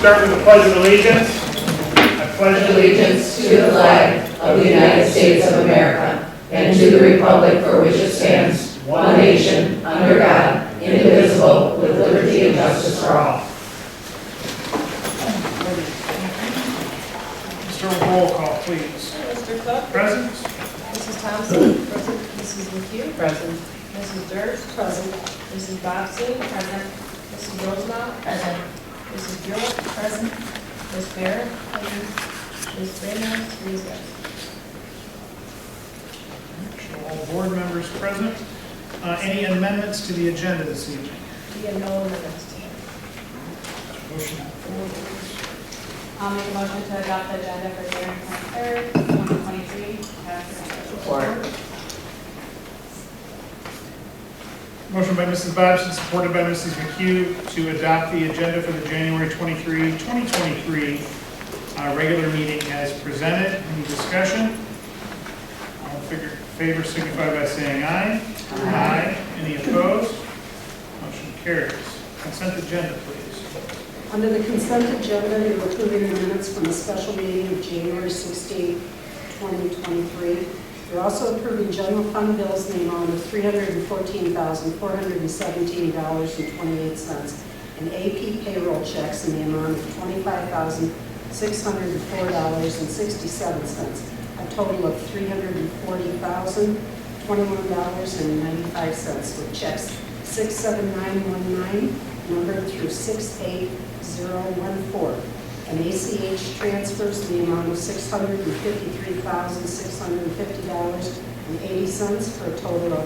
start with the Pledge of Allegiance. I pledge allegiance to the flag of the United States of America and to the republic for which it stands, one nation, under God, indivisible, with liberty and justice for all. Mr. Roll call, please. Mr. Cook? Present. Mrs. Thompson? Present. Mrs. McHugh? Present. Mrs. Durst? Present. Mrs. Bobbsey? Present. Mrs. Rosenbaum? Present. Mrs. Gillick? Present. Ms. Barrett? Present. Ms. Ramos? Present. Show all board members present. Any amendments to the agenda this evening? We have no amendments to Motion. I'll make a motion to adopt the agenda for January 23rd, 2023. Support. Motion by Mrs. Babson, supported by Mrs. McHugh, to adopt the agenda for the January 23, 2023 regular meeting as presented. Any discussion? All in favor signify by saying aye. Aye. Any opposed? Motion carries. Consent agenda, please. Under the consent agenda, you're approving the minutes from the special meeting of January 16, 2023. You're also approving general fund bills in the amount of $314,417.28 and AP payroll checks in the amount of $25,604.67, a total of $340,021.95, with checks 67919 numbered through 68014, and ACH transfers in the amount of $653,650.80 for a total of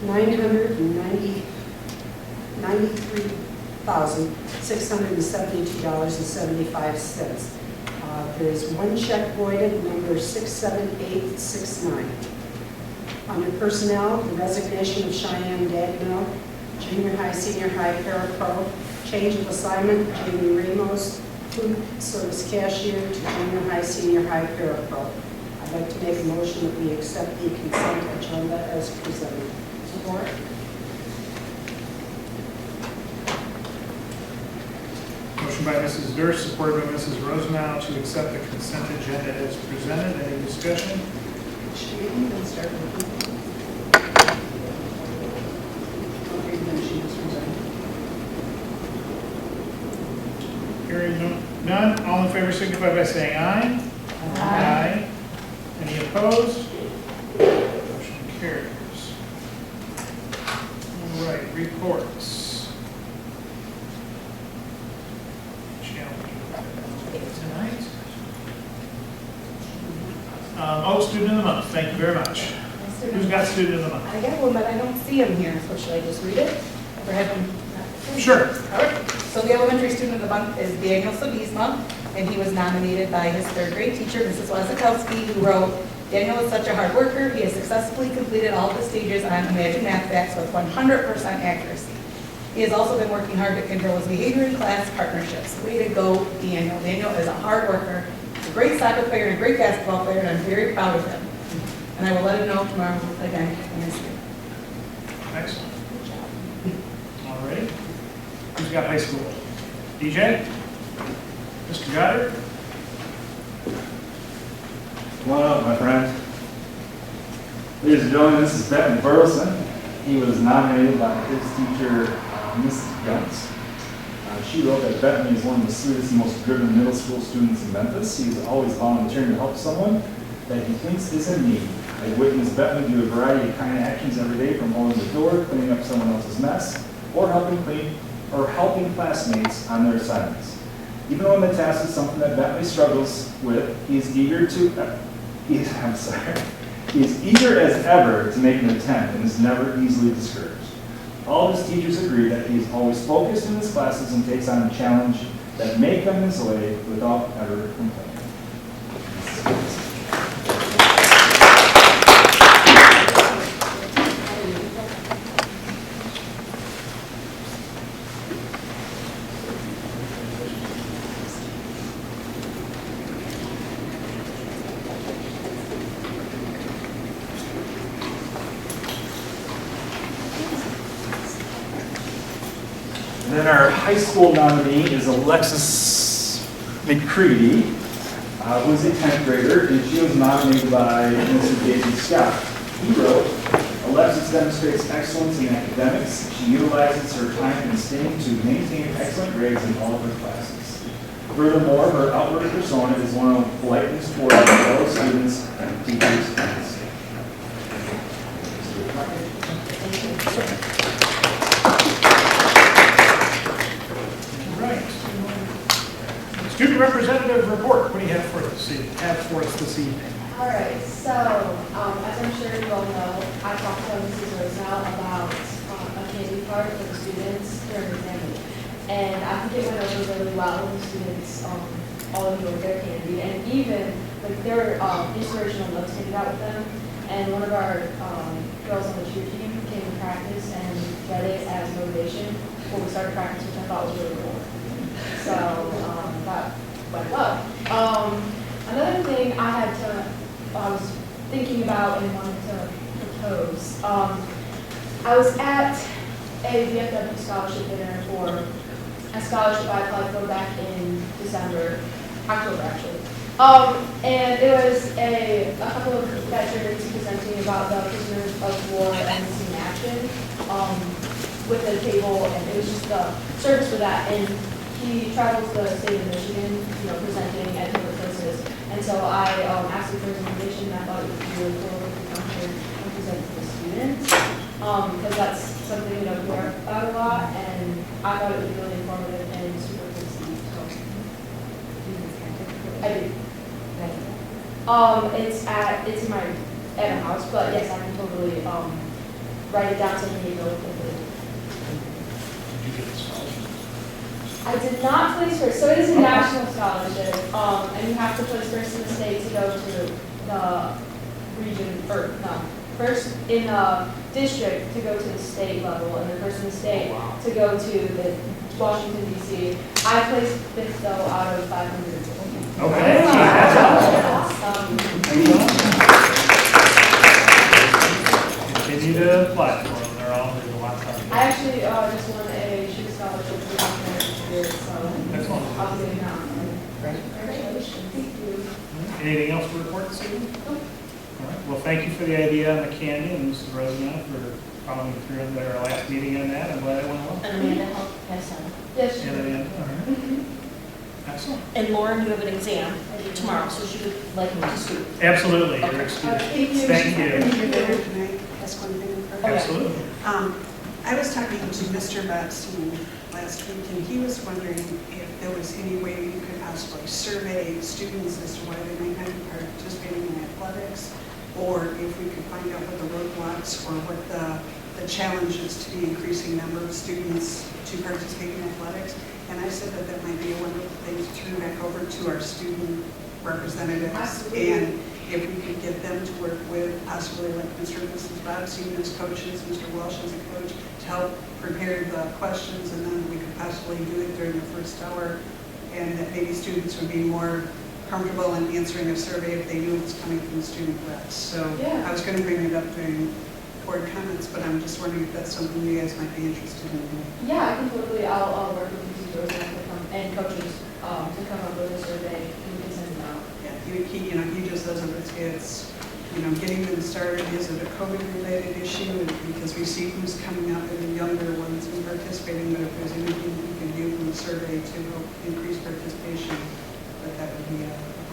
$993,672.75. There is one check voided, number 67869. Under personnel, the resignation of Cheyenne Dagnall, junior high, senior high parapro, change of assignment, Jamie Ramos, food service cashier, to junior high, senior high parapro. I'd like to make a motion that we accept the consent agenda as presented. Support. Motion by Mrs. Durst, supported by Mrs. Rosenau, to accept the consent agenda as presented. Any discussion? Should we even start with you? Okay, then she just resigned. Hearing none, all in favor signify by saying aye. Aye. Any opposed? Motion carries. All right, reports. Tonight. Student of the month. Thank you very much. Who's got student of the month? I got one, but I don't see him here, so should I just read it? Or have him? Sure. All right. So the elementary student of the month is Daniel Sabisma, and he was nominated by his third grade teacher, Mrs. Wazakowski, who wrote, "Daniel is such a hard worker. He has successfully completed all of the stages on Imagine Math Facts with 100% accuracy. He has also been working hard to control his behavior in class partnerships. Way to go, Daniel. Daniel is a hard worker, a great soccer player, and a great basketball player, and I'm very proud of him. And I will let him know tomorrow again when I see him." Excellent. All right. Who's got high school? DJ? Mr. Goddard? Come on up, my friend. Ladies and gentlemen, this is Benton Burleson. He was nominated by his teacher, Mrs. Guntz. She wrote that Benton is one of the sweetest and most driven middle school students in Memphis. He is always volunteering to help someone that he thinks is in need. I witnessed Benton do a variety of kind actions every day, from holding the door, cleaning up someone else's mess, or helping classmates on their assignments. Even when the task is something that Bentley struggles with, he is eager as ever to make an attempt and is never easily discouraged. All of his teachers agree that he is always focused in his classes and takes on a challenge that may come his way without ever complaining. And then our high school nominee is Alexis McCready was a 10th grader, and she was nominated by Mrs. Daisy Scott. He wrote, Alexis demonstrates excellence in academics. She utilizes her time and STEAM to maintain excellent grades in all of her classes. Furthermore, her outward persona is one of politeness toward her fellow students, teachers, and staff. All right. Student representative report. What do you have for us this evening? All right, so as I'm sure you all know, I talked to Mrs. Rosenau about a candy card for the students during the family. And I think it went over really well with the students all enjoyed their candy. And even like there were inspirational notes handed out with them. And one of our girls on the cheer team came to practice and read it as motivation before we started practice, which I thought was really cool. So that went well. Another thing I was thinking about and wanted to propose. I was at a VFW scholarship dinner for a scholarship I applied for back in October actually. And it was a couple of veterans presenting about the prisoners of war and missing in action with a table, and it was just the service for that. And he travels the state of Michigan, presenting at different places. And so I asked him for his information, and I thought it would be really cool if we come here and present to the students, because that's something we don't hear about a lot, and I thought it would be really informative and super cool to see. So I do. It's in my house, but yes, I can totally write it down so you know what it is. Did you get the scholarship? I did not place first, so it is a national scholarship, and you have to place first in the state to go to the region, or no, first in the district to go to the state level, and then first in the state to go to the Washington DC. I placed fifth though out of 500. Okay. Continue to apply for them. There's a lot of time. I actually just won a shoe scholarship for the year, so Excellent. I'll be doing that. Congratulations. Thank you. Anything else to report this evening? All right. Well, thank you for the idea on the candy, and Mrs. Rosenau for following through on our last meeting on that. I'm glad it went well. And Amanda helped pass on. Yes, And then, all right. Excellent. And Lauren, you have an exam tomorrow, so she would like me to scoop. Absolutely. Okay. You're excused. Thank you. Thank you. Can I ask one thing? Oh, yeah. Absolutely. I was talking to Mr. Bobstein last week, and he was wondering if there was any way you could possibly survey students as to why they might not be participating in athletics, or if we could find out what the roadblocks or what the challenge is to the increasing number of students to participate in athletics. And I said that might be a wonderful thing to turn back over to our student representatives. Absolutely. And if we could get them to work with possibly like Mr. and Mrs. Bobstein as coaches, Mr. Walsh as a coach, to help prepare the questions, and then we could possibly do it during the first hour, and that maybe students would be more comfortable in answering a survey if they knew it was coming from the student reps. So Yeah. I was going to bring it up during board comments, but I'm just wondering if that's something you guys might be interested in. Yeah, I can totally, I'll work with Mrs. Rosenau and coaches to come up with a survey and we can send it out. Yeah, he just doesn't, it's getting them started. Is it a COVID-related issue? Because we see who's coming up and the younger ones and participating, but if there's anything we can do from the survey to help increase participation, that would be a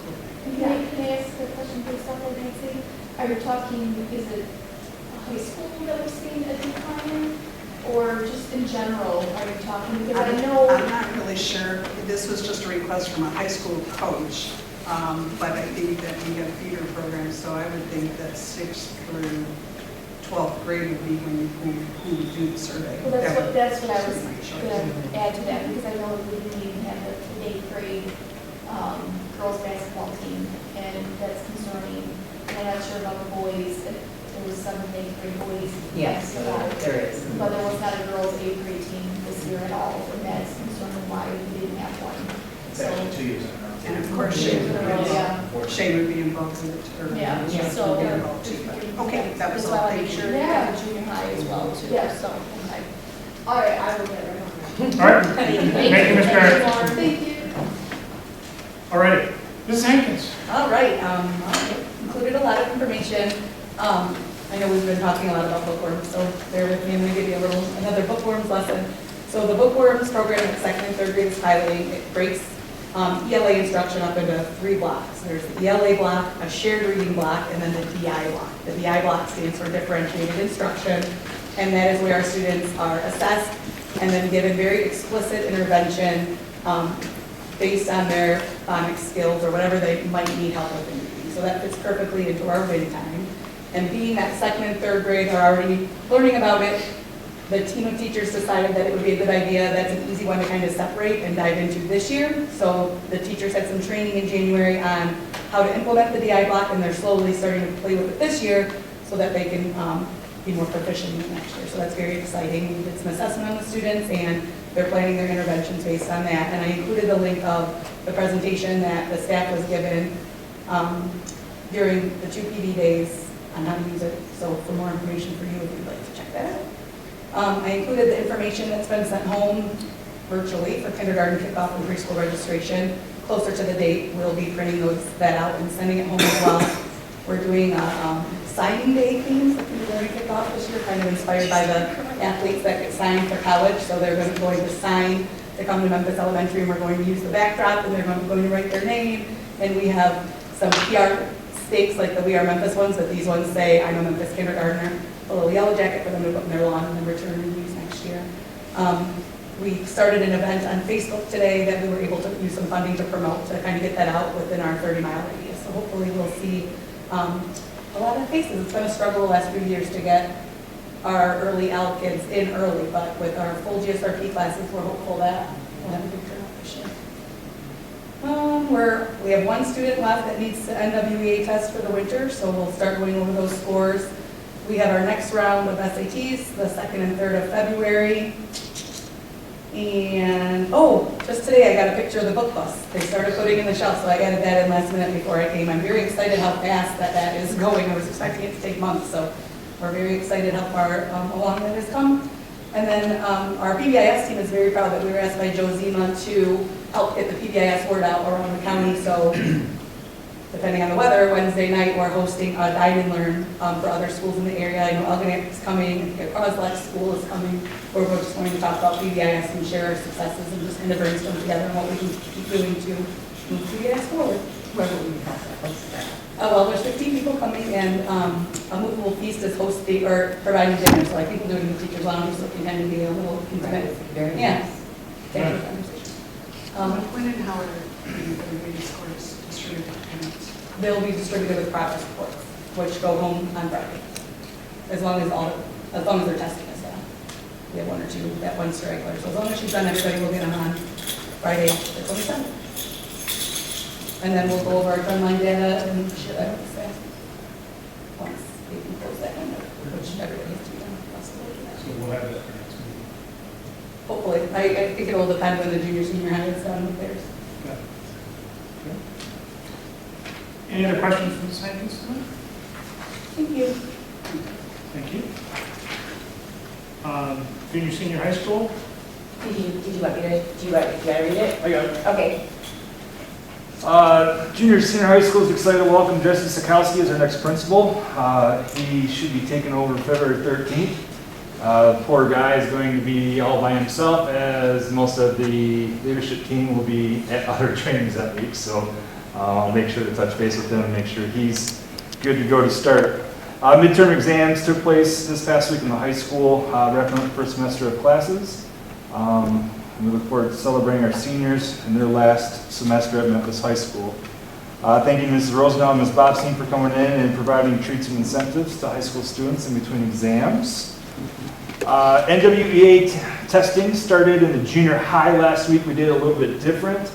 cool thing. Can I ask a question please, Dr. Nancy? Are you talking, is it high school that we're seeing a decline in? Or just in general, are you talking, because I know. I'm not really sure. This was just a request from a high school coach, but I think that we have feeder programs, so I would think that 6th through 12th grade would be when who would do the survey. Well, that's what I was my choice. going to add to that, because I know we need to have the 8th grade girls basketball team, and that's concerning. I'm not sure about the boys, if there was 7th, 8th grade boys. Yes, basketball. there is. But there was not a girls' 8th grade team this year at all, and that's concerning why we didn't have one. It's actually 2 years in a row. And of course, Shane would be involved in it. Or Yeah, Shane so. would be involved too. Okay, that was That's all. why I make Thank you. sure you have a junior high as well too. Yeah. So, okay. All right, I will get right on that. All right. Thank you, Ms. Barrett. Thank you. All right, Mrs. Hankins. All right, I included a lot of information. I know we've been talking a lot about bookworms, so bear with me, I'm gonna give you another bookworms lesson. So the bookworms program that second and third grade is piloting, it breaks ELA instruction up into 3 blocks. There's the ELA block, a shared reading block, and then the DI block. The DI block stands for differentiated instruction, and that is where our students are assessed and then given very explicit intervention based on their phonics skills or whatever they might need help with in reading. So that fits perfectly into our win time. And being that second and third grade are already learning about it, the team of teachers decided that it would be a good idea. That's an easy one to kind of separate and dive into this year. So the teachers had some training in January on how to implement the DI block, and they're slowly starting to play with it this year so that they can be more proficient in it next year. So that's very exciting. We did some assessment on the students, and they're planning their interventions based on that. And I included the link of the presentation that the staff was given during the 2 PD days on how to use it. So for more information for you, if you'd like to check that out. I included the information that's been sent home virtually for kindergarten kickoff and preschool registration. Closer to the date, we'll be printing that out and sending it home as well. We're doing a signing day theme for kindergarten kickoff this year, kind of inspired by the athletes that get signed for college. So they're going to sign to come to Memphis Elementary, and we're going to use the backdrop, and they're going to write their name. And we have some PR stakes like the We Are Memphis ones, but these ones say, I'm a Memphis kindergartner, a little yellow jacket for them to put in their lawn and then return and use next year. We started an event on Facebook today that we were able to use some funding to promote to kind of get that out within our 30-mile radius. So hopefully we'll see a lot of faces. It's been a struggle the last few years to get our early L kids in early, but with our full GSRP classes, we're hopeful that we'll have a big turnout this year. We have 1 student left that needs the NWEA test for the winter, so we'll start going over those scores. We have our next round of SATs, the 2nd and 3rd of February. And, just today I got a picture of the book bus. They started putting in the shelf, so I added that in last minute before I came. I'm very excited how fast that is going. I was expecting it to take months, so we're very excited how far along that has come. And then our PBIS team is very proud that we were asked by Joe Zima to help get the PBIS word out around the county. So depending on the weather, Wednesday night we're hosting a Dine and Learn for other schools in the area. I know Algonac is coming, Croslex School is coming, where we're just going to talk about PBIS and share our successes and just kind of brainstorm together on what we can keep doing to move PBIS forward. Where will we have that hosted? Well, there's 15 people coming, and a movable feast is hosting or providing dinner. So I think we'll do it in the teacher's lounge, so it can kind of be a little intimate. Very Yeah. nice. Thank you for the conversation. When and how are the reading scores distributed to parents? They'll be distributed with progress reports, which go home on Friday, as long as their testing is done. We have 1 or 2, that 1 straggler. So as long as she's done, everybody will get them on Friday, the 27th. And then we'll go over our trend line data and share that with the staff. Once we can close that window, which everybody has to be done. So we'll have that for next meeting. Hopefully, I think it will depend when the junior, senior high is done with theirs. Okay. Any other questions from Ms. Hankins tonight? Thank you. Thank you. Junior, senior high school? Did you want me to, do you want to read it? I got it. Okay. Junior senior high school is excited to welcome Jesse Sikowski as our next principal. He should be taking over February 13th. Poor guy is going to be all by himself, as most of the leadership team will be at other trainings that week. So I'll make sure to touch base with him and make sure he's good to go to start. Midterm exams took place this past week in the high school, wrapping up the first semester of classes. We look forward to celebrating our seniors in their last semester at Memphis High School. Thank you, Mrs. Rosendahl and Ms. Bobstein, for coming in and providing treats and incentives to high school students in between exams. NWEA testing started in the junior high last week. We did a little bit different.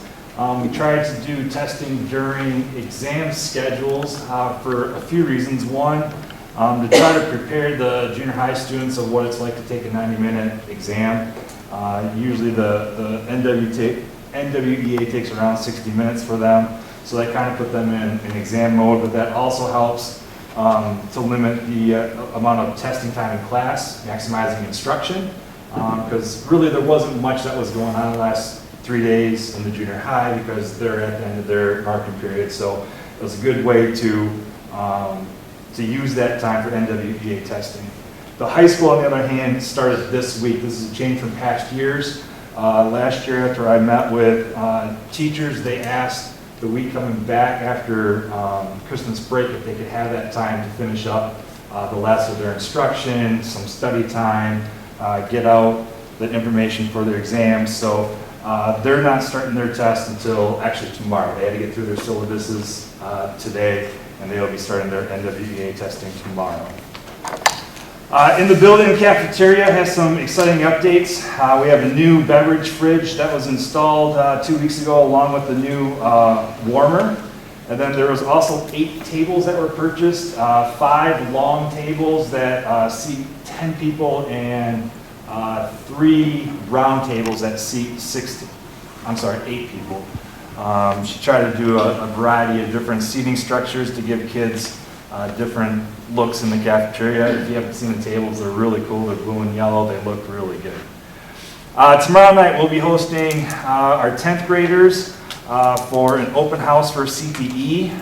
We tried to do testing during exam schedules for a few reasons. One, to try to prepare the junior high students of what it's like to take a 90-minute exam. Usually the NWEA takes around 60 minutes for them, so that kind of put them in exam mode, but that also helps to limit the amount of testing time in class, maximizing instruction, because really there wasn't much that was going on last 3 days in the junior high because they're at the end of their marking period. So it was a good way to use that time for NWEA testing. The high school, on the other hand, started this week. This is a change from past years. Last year, after I met with teachers, they asked the week coming back after Christmas break if they could have that time to finish up the last of their instruction, some study time, get out the information for their exams. So they're not starting their test until actually tomorrow. They had to get through their syllabuses today, and they'll be starting their NWEA testing tomorrow. In the building cafeteria has some exciting updates. We have a new beverage fridge that was installed 2 weeks ago along with the new warmer. And then there was also 8 tables that were purchased, 5 long tables that seat 10 people and 3 round tables that seat 8 people. She tried to do a variety of different seating structures to give kids different looks in the cafeteria. If you haven't seen the tables, they're really cool. They're blue and yellow. They look really good. Tomorrow night we'll be hosting our 10th graders for an open house for CPE.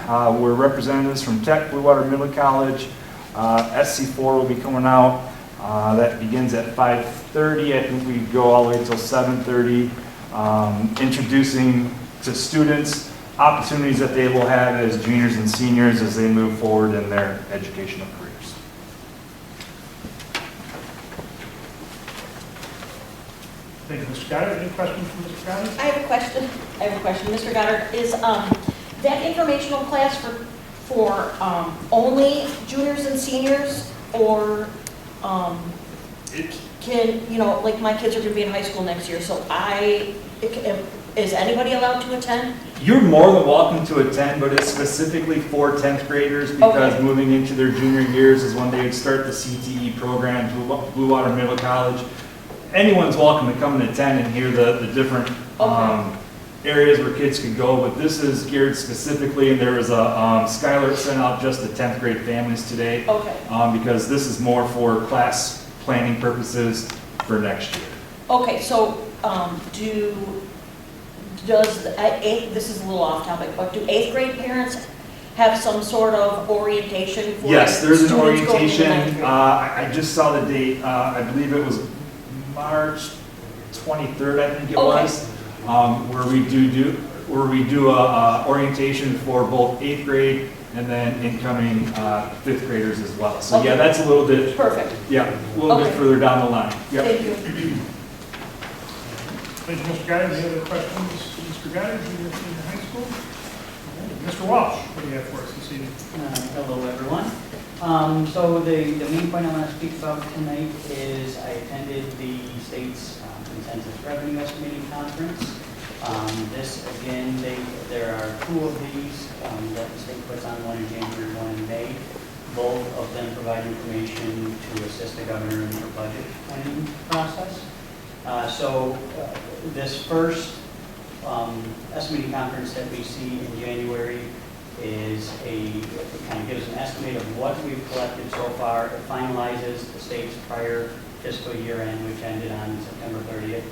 We're representatives from Tech, Blue Water Middle College. SC4 will be coming out. That begins at 5:30. I think we go all the way until 7:30. Introducing to students opportunities that they will have as juniors and seniors as they move forward in their educational careers. Thank you, Mr. Goddard. Any questions from Mr. Goddard? I have a question. Mr. Goddard, is that informational class for only juniors and seniors, or can, like my kids are going to be in high school next year, so is anybody allowed to attend? You're more than welcome to attend, but it's specifically for 10th graders because Okay. moving into their junior years is when they would start the CTE program, Blue Water Middle College. Anyone's welcome to come and attend and hear the different areas where kids can go, but this is geared specifically, and there was a Skylar sent out just the 10th grade families today. Okay. Because this is more for class planning purposes for next year. Okay, so this is a little off topic, but do 8th grade parents have some sort of orientation for Yes, there's an students going into orientation. 9th grade? I just saw the date. I believe it was March 23rd, I think it was, where we do a orientation for both 8th grade and then incoming 5th graders as well. So yeah, that's a little bit. Perfect. Yeah, a little bit further down the line. Yep. Thank you. Thank you, Mr. Goddard. Any other questions, Mr. Goddard, junior senior high school? Mr. Walsh, what do you have for us this evening? Hello, everyone. So the main point I want to speak about tonight is I attended the state's consensus revenue estimating conference. This, again, there are 2 of these that the state puts on, one in January, one in May. Both of them provide information to assist the governor in the budget planning process. This first estimating conference that we see in January is it kind of gives an estimate of what we've collected so far. It finalizes the state's prior fiscal year end, which ended on September 30th,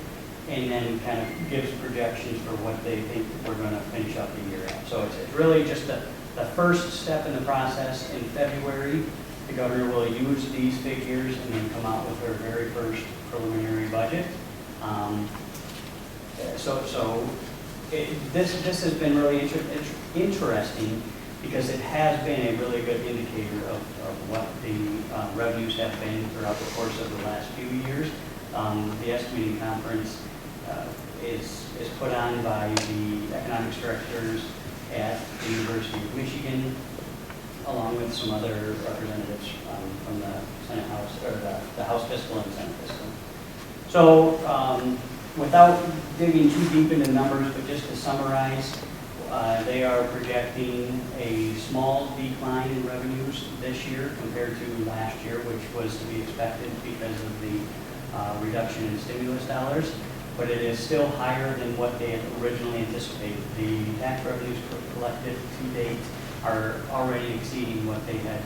and then kind of gives projections for what they think we're going to finish up the year at. So it's really just the first step in the process. In February, the governor will use these figures and then come out with her very first preliminary budget. This has been really interesting because it has been a really good indicator of what the revenues have been throughout the course of the last few years. The estimating conference is put on by the economics directors at the University of Michigan, along with some other representatives from the Senate House, or the House Fiscal and Senate Fiscal. So without digging too deep into numbers, but just to summarize, they are projecting a small decline in revenues this year compared to last year, which was to be expected because of the reduction in stimulus dollars, but it is still higher than what they had originally anticipated. The tax revenues collected to date are already exceeding what they had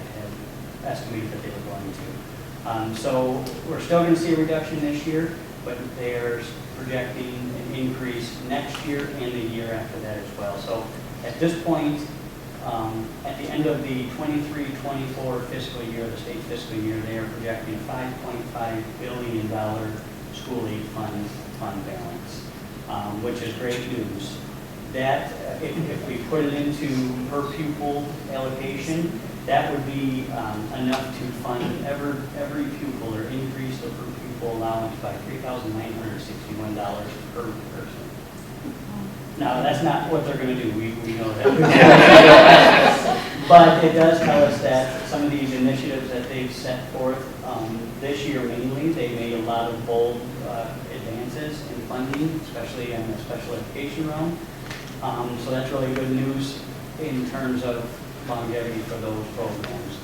estimated that they were going to. So we're still going to see a reduction this year. but they're projecting an increase next year and the year after that as well. So at this point, at the end of the 23-24 fiscal year, the state fiscal year, they are projecting a $5.5 billion school aid fund balance, which is great news. That, if we put it into per pupil allocation, that would be enough to fund every pupil or increase the per pupil allowance by $3,961 per person. Now, that's not what they're going to do, we know that. But it does tell us that some of these initiatives that they've set forth this year mainly, they made a lot of bold advances in funding, especially in the special education realm. So that's really good news in terms of longevity for those programs.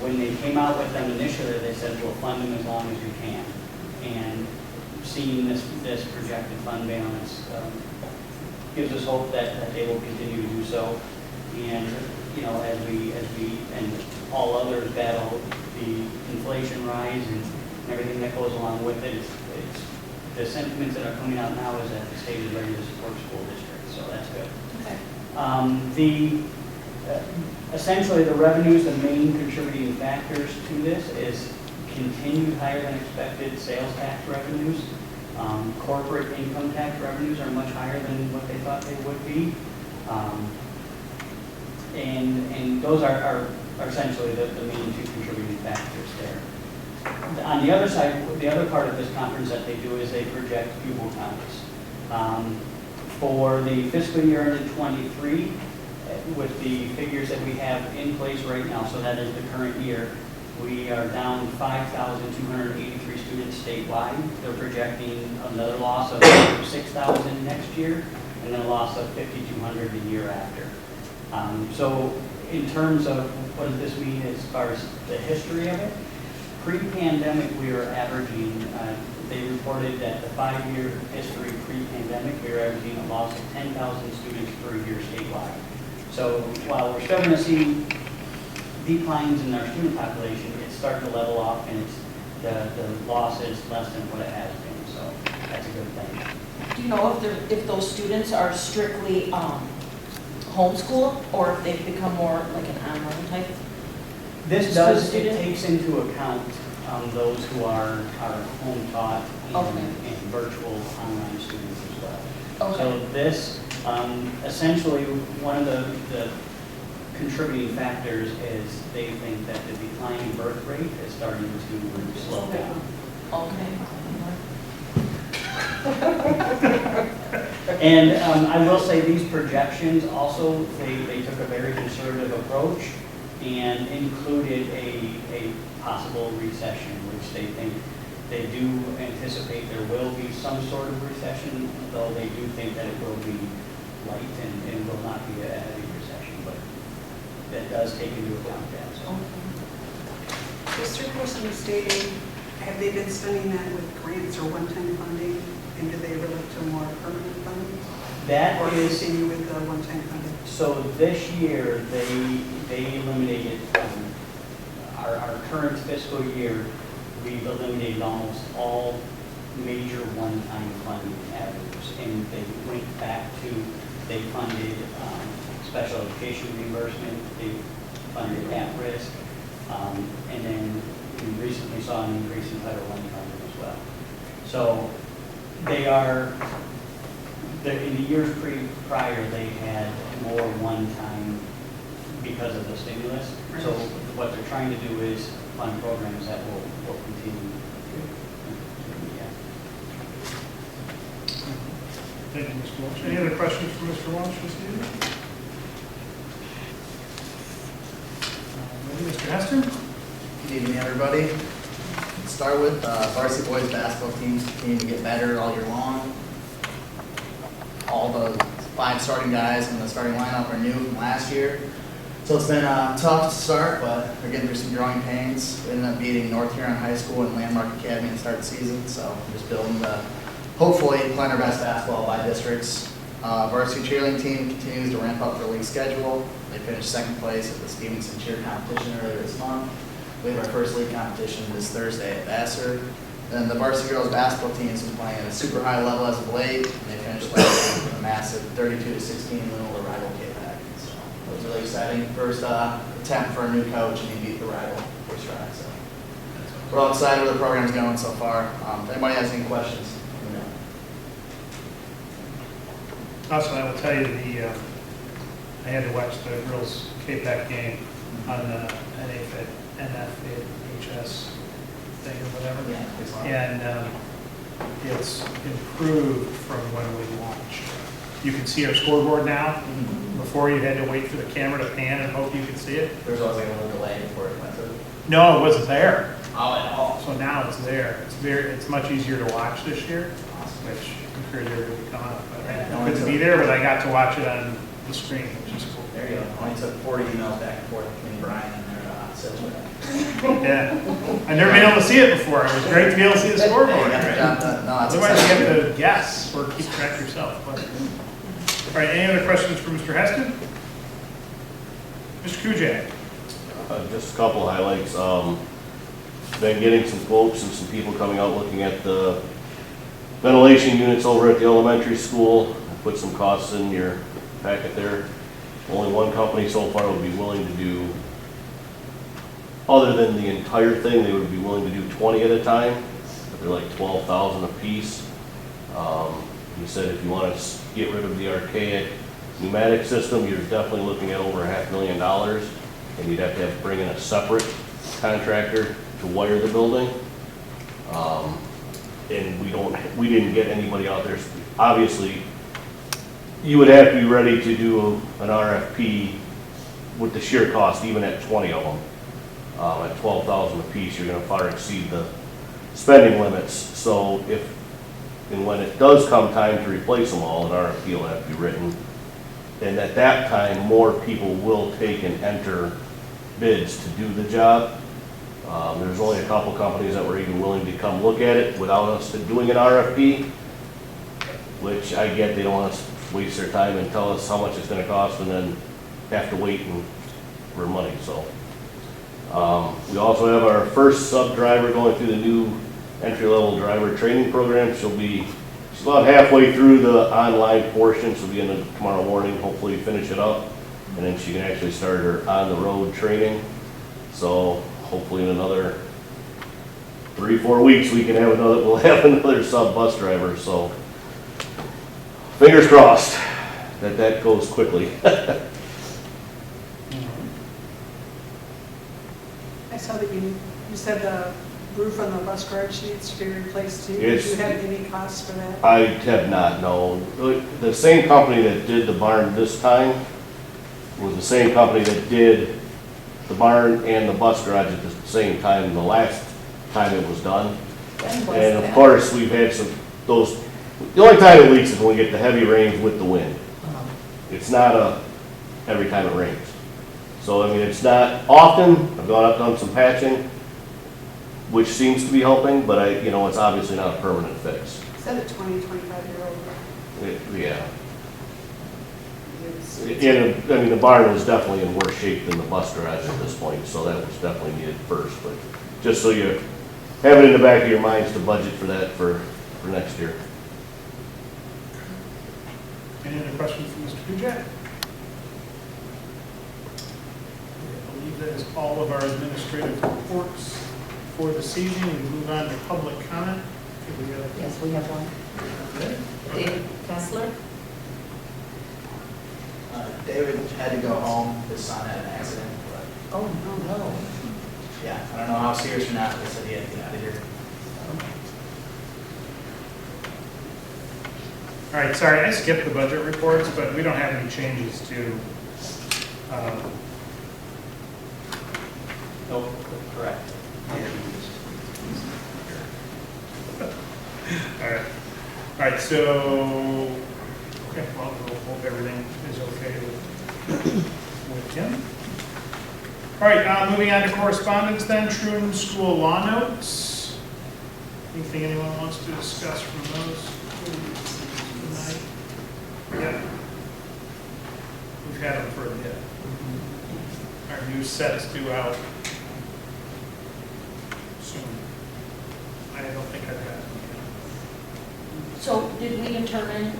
When they came out with them initially, they said, we'll fund them as long as we can. And seeing this projected fund balance gives us hope that they will continue to do so. And, you know, as we and all others battle the inflation rise and everything that goes along with it, it's the sentiments that are coming out now is that the state is ready to support school districts, so that's good. Okay. Essentially, the revenues, the main contributing factors to this is continued higher than expected sales tax revenues. Corporate income tax revenues are much higher than what they thought they would be. And those are essentially the main two contributing factors there. On the other side, the other part of this conference that they do is they project pupil counts. For the fiscal year ended 23, with the figures that we have in place right now, so that is the current year, we are down 5,283 students statewide. They're projecting another loss of 6,000 next year, and then a loss of 5,200 the year after. So in terms of what does this mean as far as the history of it, pre-pandemic we were averaging, they reported that the 5-year history pre-pandemic, we were averaging a loss of 10,000 students per year statewide. So while we're still going to see declines in our student population, it's starting to level off, and it's the loss is less than what it has been. So that's a good thing. Do you know if those students are strictly homeschool, or if they've become more like an online type? This does, it takes into account those who are home taught and virtual online students as well. Okay. So this, essentially, one of the contributing factors is they think that the declining birth rate is starting to slow down. And I will say these projections also, they took a very conservative approach and included a possible recession, which they think they do anticipate there will be some sort of recession, though they do think that it will be light and will not be a heavy recession, but that does take into account that. So. Just your question is stating, have they been spending that with grants or one-time funding, and do they ever look to more permanent funding? That or is continue with the one-time funding? So this year they eliminated our current fiscal year. We've eliminated almost all major one-time funding avenues, and they went back to they funded special education reimbursement, they funded at-risk, and then we recently saw an increase in Title I funding as well. So they are, in the years prior, they had more one-time because of the stimulus. Right. So what they're trying to do is fund programs that will continue. Yeah. Thank you, Mr. Walsh. Any other questions for Mr. Walsh this evening? Mr. Hester? Good evening, everybody. Let's start with varsity boys basketball teams continue to get better all year long. All the 5 starting guys in the starting lineup are new from last year. So it's been tough to start, but they're getting through some growing pains. We ended up beating North Huron High School and Landmark Academy to start the season, so we're just building the, hopefully, playing our best basketball by districts. Varsity cheerleading team continues to ramp up their league schedule. They finished 2nd place at the Stevenson cheer competition earlier this month. We have our first league competition this Thursday at Vassar. Then the varsity girls basketball team's been playing at a super high level as of late, and they finished last week with a massive 32-16 win over rival K-Pac. So it was really exciting. First attempt for a new coach, and he beat the rival first try. So we're all excited where the program's going so far. If anybody has any questions, let me know. Also, I will tell you, I had to watch the girls' K-Pac game on the NFHS thing or whatever. Yeah, it's fine. And it's improved from when we launched. You can see our scoreboard now. Before, you had to wait for the camera to pan and hope you could see it. There's always like a little delay before it went through. No, it wasn't there. Oh, at all. So now it's there. It's much easier to watch this year, Awesome. which I encourage everybody to come out. But Yeah, I couldn't be there, but I got to watch it on the screen, which is cool. There you go. Only took 40 emails back and forth between Brian and their sales rep. Yeah. I've never been able to see it before. It was great to be able to see the scoreboard. Yeah, you got the right? job done. No, that's Otherwise, you exciting. have to guess or keep track yourself. But. All right, any other questions for Mr. Heston? Mr. Kujak? Just a couple of highlights. Been getting some quotes and some people coming out looking at the ventilation units over at the elementary school. I put some costs in your packet there. Only one company so far would be willing to do, other than the entire thing, they would be willing to do 20 at a time. But they're like $12,000 a piece. He said if you want to get rid of the archaic pneumatic system, you're definitely looking at over $500,000, and you'd have to bring in a separate contractor to wire the building. And we didn't get anybody out there. Obviously, you would have to be ready to do an RFP with the sheer cost, even at 20 of them. At $12,000 a piece, you're going to far exceed the spending limits. So if and when it does come time to replace them all, an RFP will have to be written. And at that time, more people will take and enter bids to do the job. There's only a couple companies that were even willing to come look at it without us doing an RFP, which I get. They don't want us to waste their time and tell us how much it's going to cost and then have to wait for money. So we also have our first sub driver going through the new entry-level driver training program. She's about halfway through the online portion. She'll be in tomorrow morning, hopefully finish it up, and then she can actually start her on-the-road training. So hopefully in another 3-4 weeks we'll have another sub bus driver. So fingers crossed that goes quickly. I saw that you said the roof on the bus garage needs to be replaced too. Did It's- you have any costs for that? I have not, no. The same company that did the barn this time was the same company that did the barn and the bus garage at the same time, the last time it was done. And of course, we've had the only time it leaks is when we get the heavy rains with the wind. It's not every time it rains. So, I mean, it's not often. I've gone up, done some patching, which seems to be helping, but it's obviously not a permanent fix. Is that a 25-year-old? Yeah. The barn was definitely in worse shape than the bus garage at this point, so that was definitely needed first. But just so you have it in the back of your minds to budget for that for next year. Any other questions for Mr. Kujak? I believe that is all of our administrative reports for this evening. We move on to public comment. Yes, we have one. David Kessler? David had to go home. His son had an accident, but Oh, no. yeah, I don't know how serious or not. They said he had to get out of here. All right, sorry, I skipped the budget reports, but we don't have any changes to, Nope, correct. All right, so, okay, well, we'll hope everything is okay with him. All right, moving on to correspondence then, Truman School Law Notes. Anything anyone wants to discuss from those tonight? Yeah. We've had them for a bit. Our new set's due out soon. I don't think So did we determine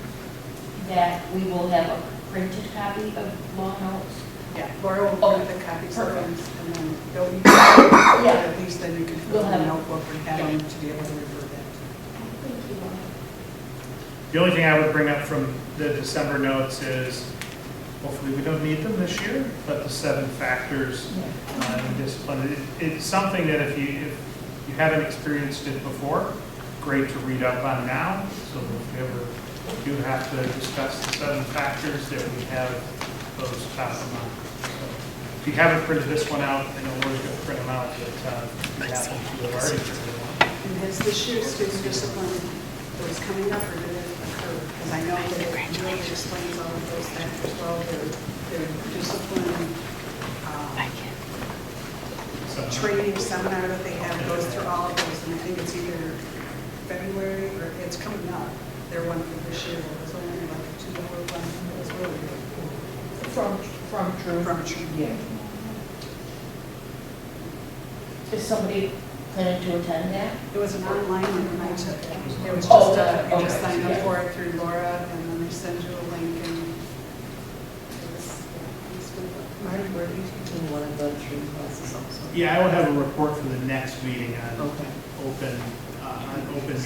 that we will have a printed copy of long notes? Yeah, Laura will print the copies of them, Perfect. and then they'll be, Yeah. at least then you can We'll fill in a have- notebook and have them to be able to refer back. Thank you. The only thing I would bring up from the December notes is, hopefully we don't need them this year, but the 7 factors in discipline. It's something that if you haven't experienced it before, great to read up on now. So if we ever do have to discuss the 7 factors, that we have those top of mind. So if you haven't printed this one out, I know we're going to print them out, but we happen to have already printed one. And has this year's student discipline that was coming up, or did it occur? Because I know that it really explains all of those factors well, their discipline, So, training seminar that they have goes through all of those, and I think it's either February or it's coming up. Their one for this year was only like a 2-hour one. It was really good. From True. From True. Yeah. Is somebody planning to attend that? It was an online one when I took it. It was Oh, just, you just okay. sign up Yeah. for it through Laura, and then they send you a link, and it was good. Marty, were you teaching one of the tree classes also? yeah, I will have a report for the next meeting on open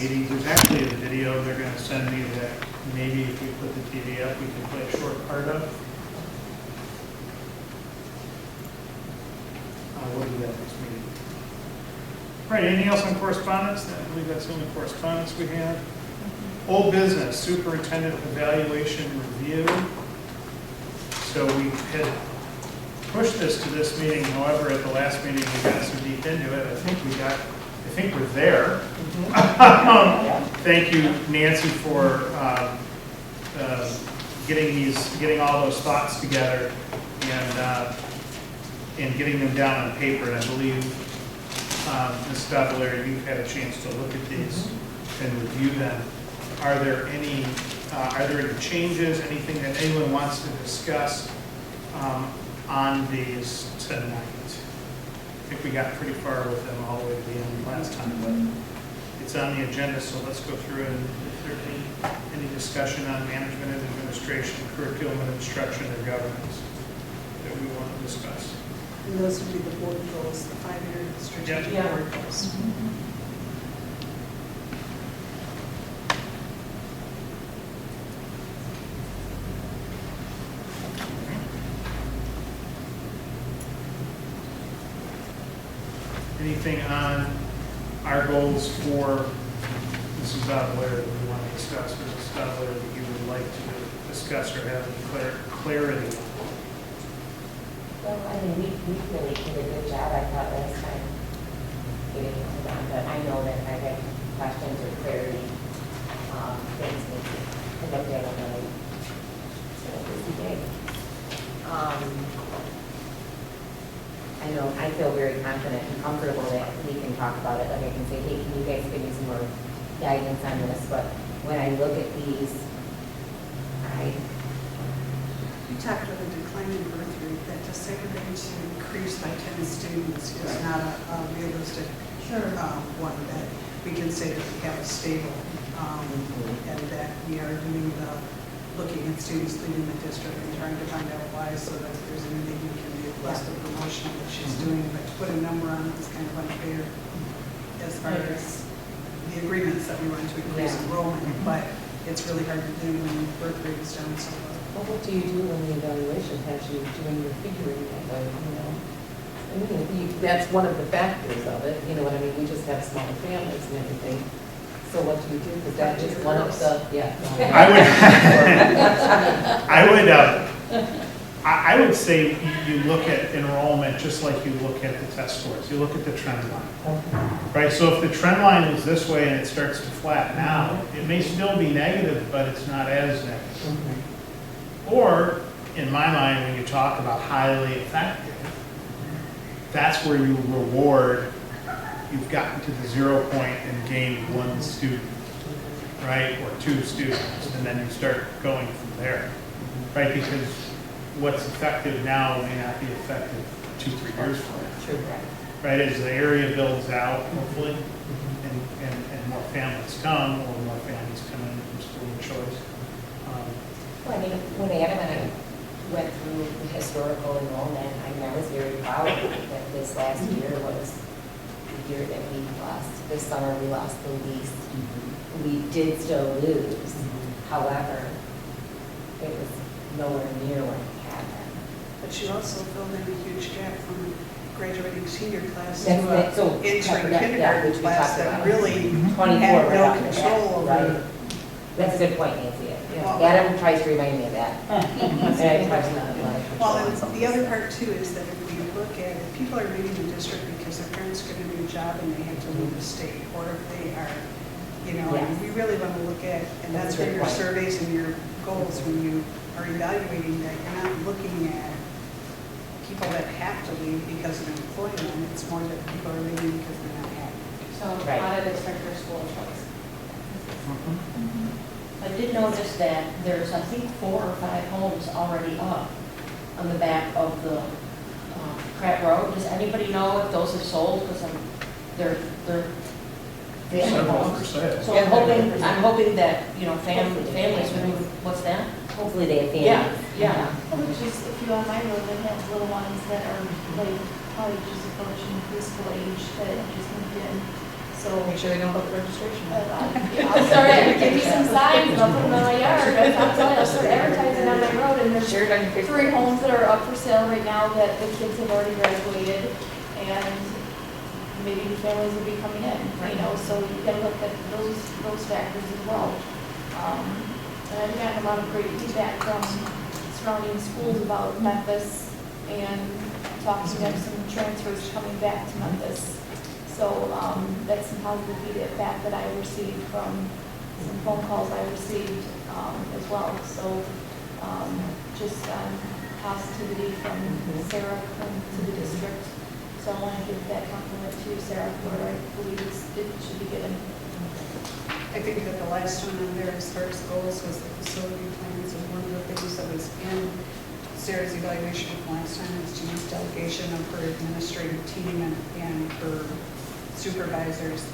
meetings. There's actually a video they're going to send me that maybe if we put the TV up, we can play a short part of. We'll do that next meeting. All right, anything else on correspondence? I believe that's the only correspondence we have. Old business, superintendent evaluation review. So we had pushed this to this meeting, however, at the last meeting, we got so deep into it, I think we're there. Thank you, Nancy, for getting all those thoughts together and getting them down on paper. And I believe, Ms. Stavallari, you've had a chance to look at these and review them. Are there any changes, anything that anyone wants to discuss on these tonight? I think we got pretty far with them all the way to the end last time, but it's on the agenda, so let's go through it. And if there's any discussion on management and administration, curriculum and instruction, or governance that we want to discuss. And those would be the board goals, the 5-year strategic Yeah. board goals. Anything on our goals for Mrs. Stavallari that we want to discuss, or Mrs. Stavallari that you would like to discuss or have clarity on? Well, I mean, we really did a good job, I thought, last time getting it done, but I know that I had questions or clarity, things need to look at on a busy day. I know, I feel very confident and comfortable that we can talk about it, like I can say, hey, can you guys give me some more guidance on this, but when I look at these, You talked about the declining birth rate, that to say we're going to increase by 10 students is not a realistic one, that we can say that we have a stable, and that we are doing looking at students leaving the district and trying to find out why, so that if there's anything we can do, plus the promotion that she's doing, but to put a number on it is kind of unfair as far as the agreements that we want to increase enrollment, but it's really hard to do when birth rate is down so low. Well, what do you do when the evaluation has you doing your figuring that way, you know? I mean, that's one of the factors of it, you know what I mean? We just have smaller families and everything. So what do you do? Because that is one of the, I would say you look at enrollment just like you look at the test scores. You look at the trend line, right? So if the trend line is this way and it starts to flatten out, it may still be negative, but it's not as negative. Or, in my mind, when you talk about highly effective, that's where you reward, you've gotten to the 0 point and gained 1 student, right? Or 2 students, and then you start going from there, right? Because what's effective now may not be effective 2-3 years from now. Right, as the area builds out, hopefully, and more families come, or more families come in historical enrollment. I mean, I was very proud that this last year was the year that we lost, this summer we lost the least. We did still lose, however, it was nowhere near what it had been. But you also filled in a huge gap from a graduating senior class to That's- so, an entering yeah, kindergarten which we class talked that about. really 24 had right no off the bat, control right. over. That's a good point, Nancy. Well- Adam tries to remind me of that. And I try to not let it Well, control and something. the other part too is that if we look at, if people are leaving the district because their parents get a new job and they have to leave the state, or if they are, you know, and Yes. we really want to look at, and That's that's a where good your point. surveys and your goals, when you are evaluating that, you're not looking at people that have to leave because of employment, it's more that people are leaving because they're not happy. So Right. out of district or school choice. I did notice that there's, I think, 4 or 5 homes already up on the back of the Pratt Road. Does anybody know if those have sold? Because they're family Several for homes. sale. So I'm hoping that, you know, families would move, what's that? Hopefully they have families. Yeah. Which is, if you on my road, that have little ones that are like probably just approaching preschool age that just moved in. So, Make sure they don't book registration. yeah, I'll start, give me some signs and I'll put them in my yard. That's how I'm telling you, I'll start advertising on my road and there's Share it on your Facebook. 3 homes that are up for sale right now that the kids have already graduated and maybe the families will be coming in, you know, so you can look at those factors as well. And I've gotten a lot of great feedback from surrounding schools about Memphis and talking to them, some transfers coming back to Memphis. So that's some positive feedback that I received from some phone calls I received as well. So just positivity from Sarah to the district. So I want to give that compliment to Sarah for I believe it should be given. I think that the last one on there as far as goals was the facility plans, and one of the things that was in Sarah's evaluation from last time was to use delegation of her administrative team and her supervisors,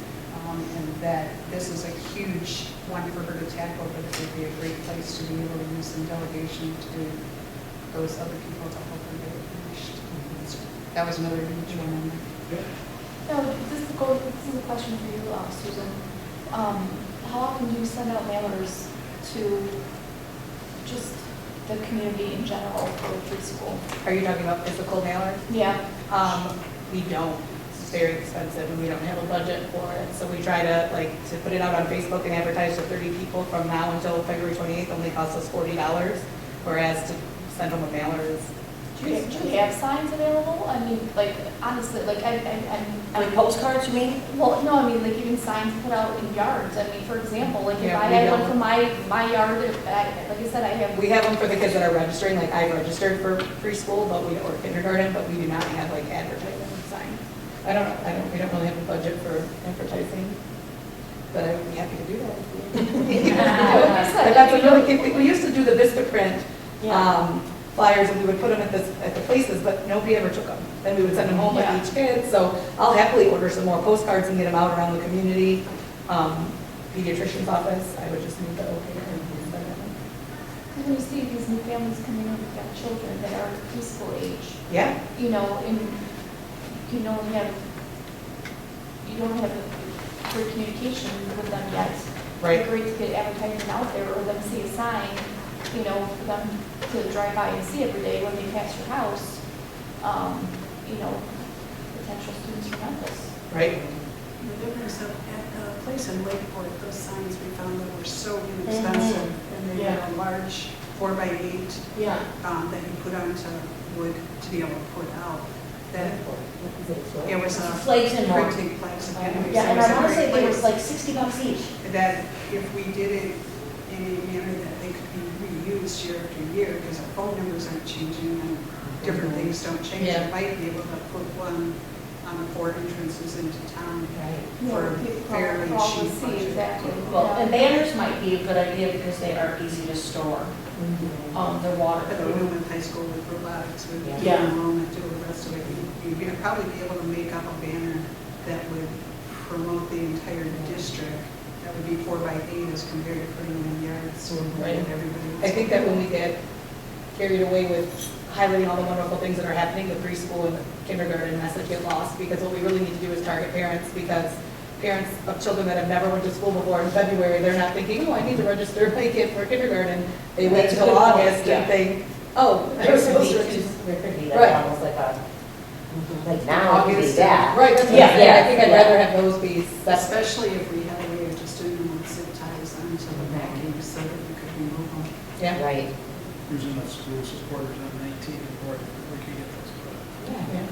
and that this is a huge one for her to tackle, but it would be a great place to be able to use some delegation to do those other people to help her get it finished. So that was another huge one on there. No, this is a question for you, Susan. How often do you send out mailers to just the community in general for preschool? Are you talking about physical mailers? Yeah. We don't. It's very expensive and we don't have a budget for it. So we try to put it out on Facebook and advertise to 30 people from now until February 28th only costs us $40, whereas to send them a mailer is. Do you have signs available? I mean, like, honestly, like, I'm. Like postcards, you mean? Well, no, I mean, like even signs put out in yards. I mean, for example, like if Yeah, I we had one don't. for my yard, like I said, I have. We have them for the kids that are registering, like I registered for preschool, but we, or kindergarten, but we do not have like advertising signs. We don't really have a budget for advertising, but I would be happy to do that. But that's a really cute thing. We used to do the Vistaprint, flyers and we would put them at the places, but nobody ever took them. Then we would send them home with each kid, so I'll happily order some more postcards and get them out around the community. Pediatrician's office, I would just need the okay and send them. When you see these new families coming in with young children that are preschool age, Yeah, you know, and you don't have great communication with them yet. right. It's great to get advertising out there or them see a sign, you know, for them to drive by and see every day when they pass your house. You know, potential students from Memphis. Right. The difference at the place in Lakeport, those signs we found that were so inexpensive, and they had a large 4x8 Yeah. that you put onto wood to be able to put out. That it was a Flakes and more. printing place. Anyways, Yeah, it and was I a want to say great they were place. like $60 each. That if we did it in a manner that they could be reused year after year, because our phone numbers aren't changing and different things don't change, Yeah. we might be able to put one on the 4 entrances into town for Yeah, a fairly people cheap see budget. exactly. Well, Yeah. and banners might be a good idea because they are easy to store. They're But waterproof. even with high school with robotics, with doing Yeah. enrollment, doing the rest of it, you're going to probably be able to make up a banner that would promote the entire district. That would be 4x8 as compared to putting them in yards. So Right. that everybody. I think that when we get carried away with highlighting all the wonderful things that are happening, the preschool and the kindergarten message get lost, because what we really need to do is target parents, because parents of children that have never went to school before in February, they're not thinking, oh, I need to register my kid for kindergarten. They wait That's a until good point, August yeah. and think, oh, There they're could supposed be, to. there could be Right. like almost like a, like now it could be August. that. Right, that's what Yeah, I'm saying. I yeah, think I'd yeah. rather have those be separate. Especially if we had a way of just doing them with zip ties onto the backing so that you could remove them. Yeah. Right. There's enough school supporters on 19 and more, we could get those. Yeah.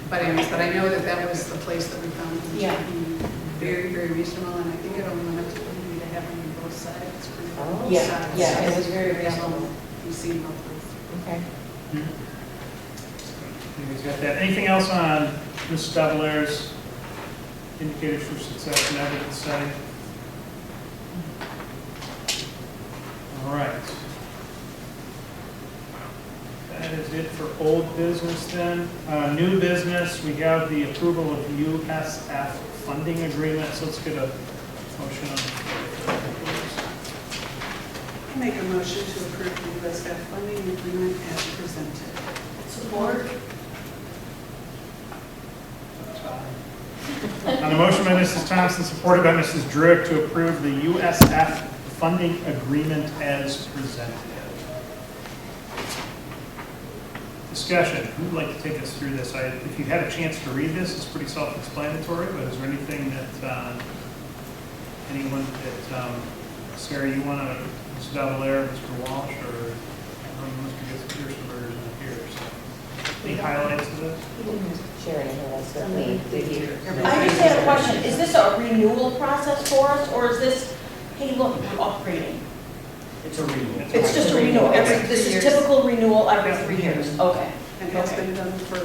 But anyways, but I know that that was the place that we found them to Yeah. be very, very reasonable, and I think it only went up to maybe to have them on both sides. For Oh, both yeah, sides. yeah, it was very So, reasonable. You see them both. Okay. Anybody's got that? Anything else on Mrs. Davalaire's indicators for success and evidence setting? All right. That is it for old business then. New business, we have the approval of USF funding agreement, so let's get a motion on the floor. I make a motion to approve the USF funding agreement as presented. Support. On the motion by Mrs. Thompson, supported by Mrs. Druitt, to approve the USF funding agreement as presented. Discussion. Who would like to take us through this? If you had a chance to read this, it's pretty self-explanatory, but is there anything that anyone that, Sarah, you want to, Mr. Davalaire, Mr. Walsh, or Mr. Gersonberg is not here, so. Any highlights of this? Share any of us with me. Did you? I just had a question. Is this a renewal process for us, or is this, hey, look, we're upgrading? It's a renewal. It's just a renewal. Every This 3 is years. typical renewal every 3 years. Okay. And has Okay. been done for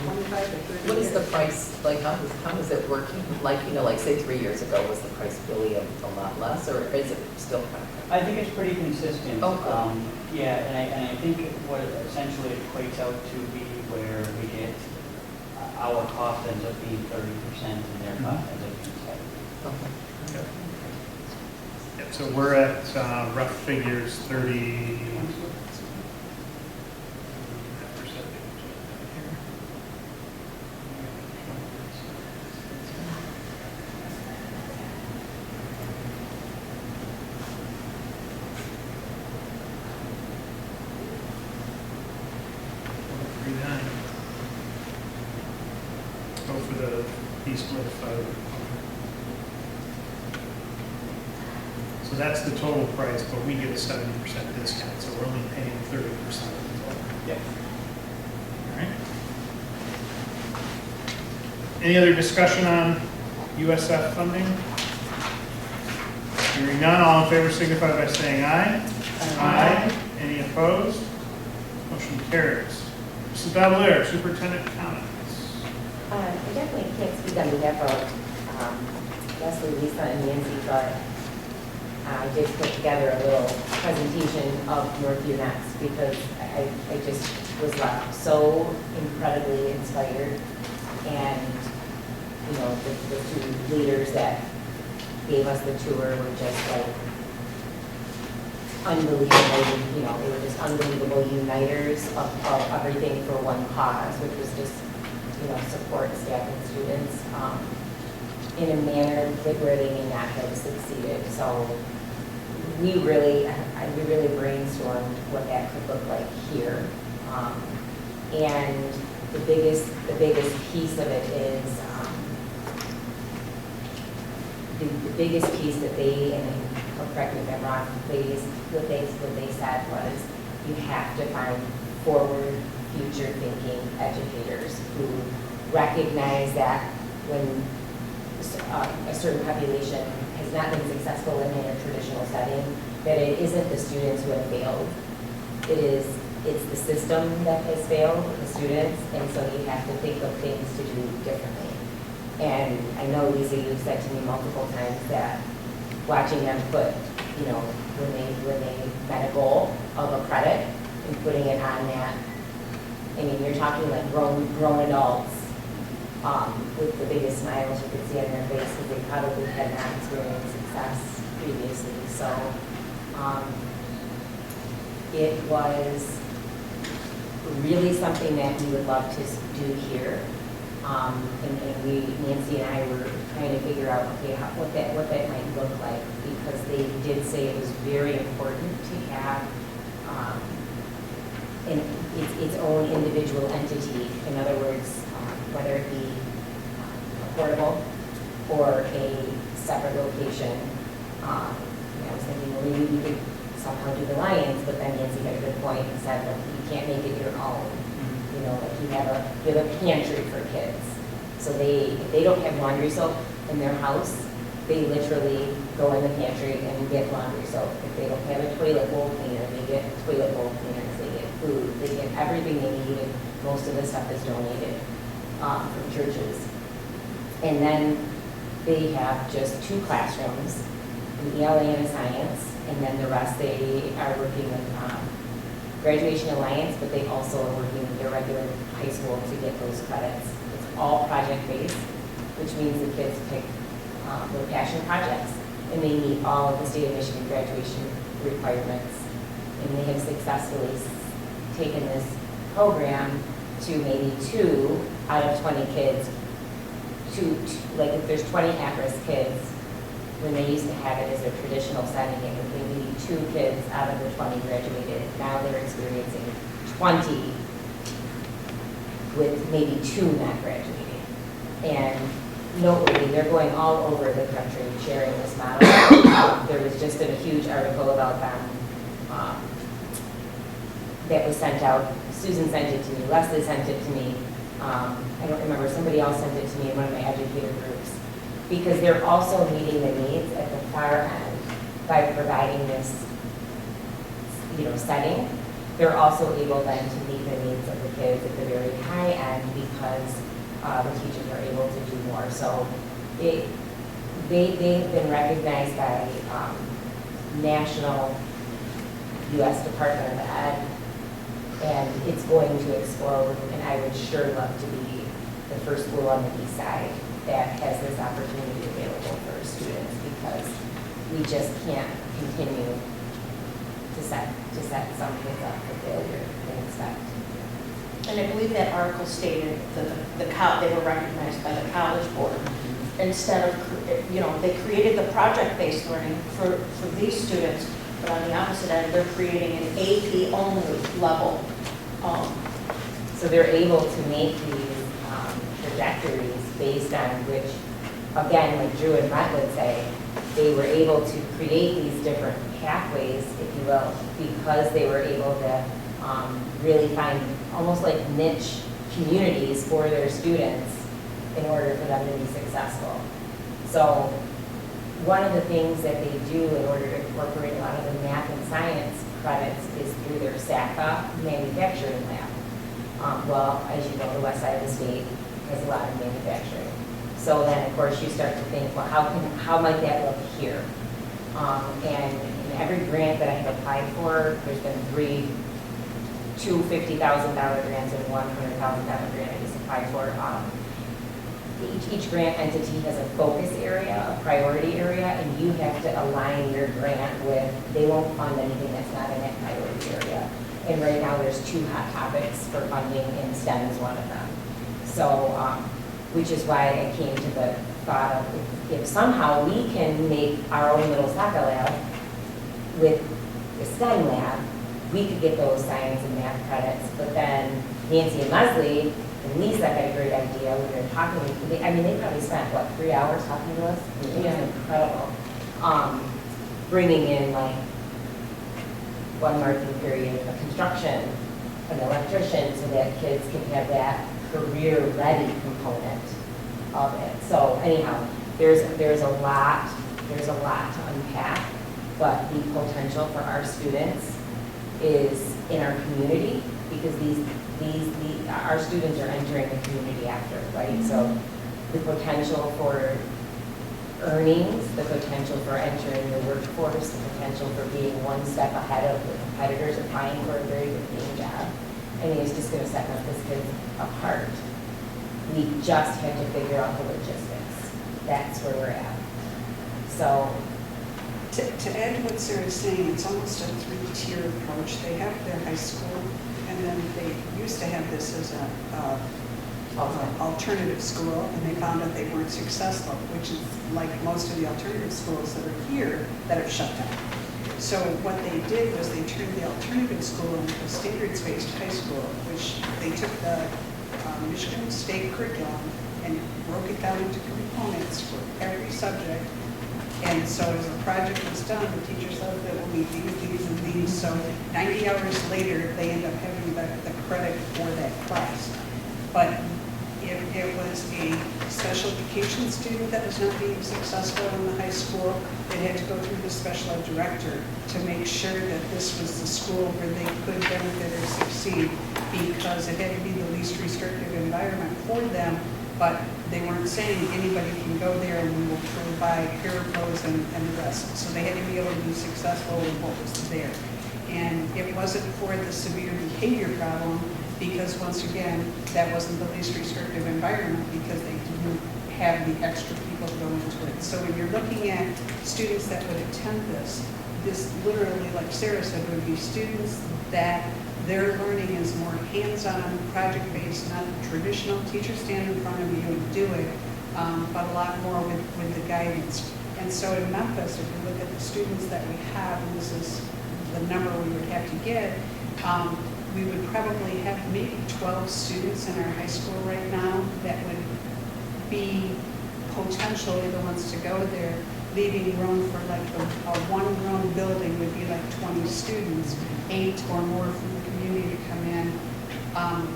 25 to 30 What is the years. price, like, how is it working? Like, you know, like, say 3 years ago, was the price really a lot less, or is it still kind of? I think it's pretty consistent. Oh, good. Yeah, and I think what it essentially equates out to be where we get, our cost ends up being 30% and their cost ends up being 70%. Okay. Yep, so we're at rough figures, 30. Go for the East Cliff. So that's the total price, but we get a 70% discount, so we're only paying 30% of the total. Yep. All right. Any other discussion on USF funding? Hearing none, all in favor signify by saying aye. Aye. Any opposed? Motion carries. Mrs. Davalaire, superintendent comments. I definitely can't speak on behalf of Leslie, Lisa, and Nancy, but I just put together a little presentation of Northview Next because I just was left so incredibly inspired. And, you know, the two leaders that gave us the tour were just like unbelievable, you know, they were just unbelievable uniters of everything for one cause, which was just, you know, support staff and students in a manner that where they may not have succeeded. So we really brainstormed what that could look like here. And the biggest piece of it is the biggest piece that they, and correct me if I'm wrong, what they said was you have to find forward, future-thinking educators who recognize that when a certain population has not been successful in a traditional setting, that it isn't the students who have failed. It's the system that has failed, the students, and so you have to think of things to do differently. And I know, Lisa, you've said to me multiple times that watching them put, you know, when they met a goal of a credit and putting it on that, I mean, you're talking like grown adults with the biggest smiles you could see on their face because they probably had not experienced success previously. So it was really something that we would love to do here. And we, Nancy and I were trying to figure out, okay, what that might look like, because they did say it was very important to have its own individual entity. In other words, whether it be portable or a separate location. I was thinking, well, maybe we could somehow do the Lions, but then Nancy had a good point and said, well, you can't make it your own. You know, like you have a pantry for kids. So if they don't have laundry soap in their house, they literally go in the pantry and get laundry soap. If they don't have a toilet bowl cleaner, they get toilet bowl cleaners, they get food, they get everything they need, and most of the stuff is donated from churches. And then they have just 2 classrooms, an ELA and a science, and then the rest they are working with Graduation Alliance, but they also are working with their regular high school to get those credits. It's all project-based, which means the kids pick their passion projects, and they meet all of the state of Michigan graduation requirements. And they have successfully taken this program to maybe 2 out of 20 kids, like if there's 20 at-risk kids, when they used to have it as a traditional setting, it would be maybe 2 kids out of the 20 graduated. Now they're experiencing 20 with maybe 2 not graduating. And notably, they're going all over the country sharing this model. There was just a huge article about them that was sent out. Susan sent it to me, Leslie sent it to me. I don't remember, somebody else sent it to me in one of my educator groups. Because they're also meeting the needs at the far end by providing this, setting. They're also able then to meet the needs of the kids at the very high end because the teachers are able to do more. So they've been recognized by national U.S. Department of Ed, and it's going to explode, and I would sure love to be the first school on the east side that has this opportunity available for students, because we just can't continue to set some kids up for failure and expect. And I believe that article stated that they were recognized by the College Board. Instead of, they created the project-based learning for these students, but on the opposite end, they're creating an AP-only level. So they're able to make these trajectories based on which, again, like Drew and Brett would say, they were able to create these different pathways, if you will, because they were able to really find almost like niche communities for their students in order for them to be successful. So one of the things that they do in order to incorporate a lot of the math and science credits is through their SACA manufacturing lab. Well, as you know, the west side of the state has a lot of manufacturing. So then, of course, you start to think, well, how might that look here? And in every grant that I have applied for, there's been 2 $50,000 grants and one $100,000 grant I just applied for. Each grant entity has a focus area, a priority area, and you have to align your grant with, they won't fund anything that's not in that priority area. And right now there's 2 hot topics for funding, and STEM is one of them. So, which is why I came to the thought of if somehow we can make our own little SACA lab with the STEM lab, we could get those science and math credits. But then Nancy and Leslie and Lisa had a great idea when they were talking. They probably spent, 3 hours talking to us? It was incredible. Bringing in like one marking period, a construction, an electrician, so that kids can have that career-ready component of it. So anyhow, there's a lot to unpack, but the potential for our students is in our community, because our students are entering the community after, right? So the potential for earnings, the potential for entering the workforce, the potential for being one step ahead of the competitors applying for a very good paying job. It's just going to set this kids apart. We just have to figure out the logistics. That's where we're at. So, To add to what Sarah's saying, it's almost a 3-tier approach. They have their high school, and then they used to have this as a alternative school, and they found out they weren't successful, which is like most of the alternative schools that are here that are shut down. So what they did was they turned the alternative school into a standards-based high school, which they took the Michigan State curriculum and broke it down into components for every subject. And so as the project was done, the teacher said that we'll need these and these. So 90 hours later, they end up having the credit for that class. But if it was a special education student that was not being successful in the high school, they had to go through the special ed director to make sure that this was the school where they could benefit or succeed, because it had to be the least restrictive environment for them. But they weren't saying anybody can go there and we will provide parapros and the rest. So they had to be able to be successful in what was there. And it wasn't for the severe behavior problem, because once again, that wasn't the least restrictive environment, because they didn't have the extra people to go into it. So when you're looking at students that would attend this literally, like Sarah said, would be students that their learning is more hands-on, project-based, not traditional teacher stand in front of you and do it, but a lot more with the guidance. And so in Memphis, if you look at the students that we have, and this is the number we would have to get, we would probably have maybe 12 students in our high school right now that would be potentially the ones to go there, leaving room for like a one-room building would be like 20 students, 8 or more from the community to come in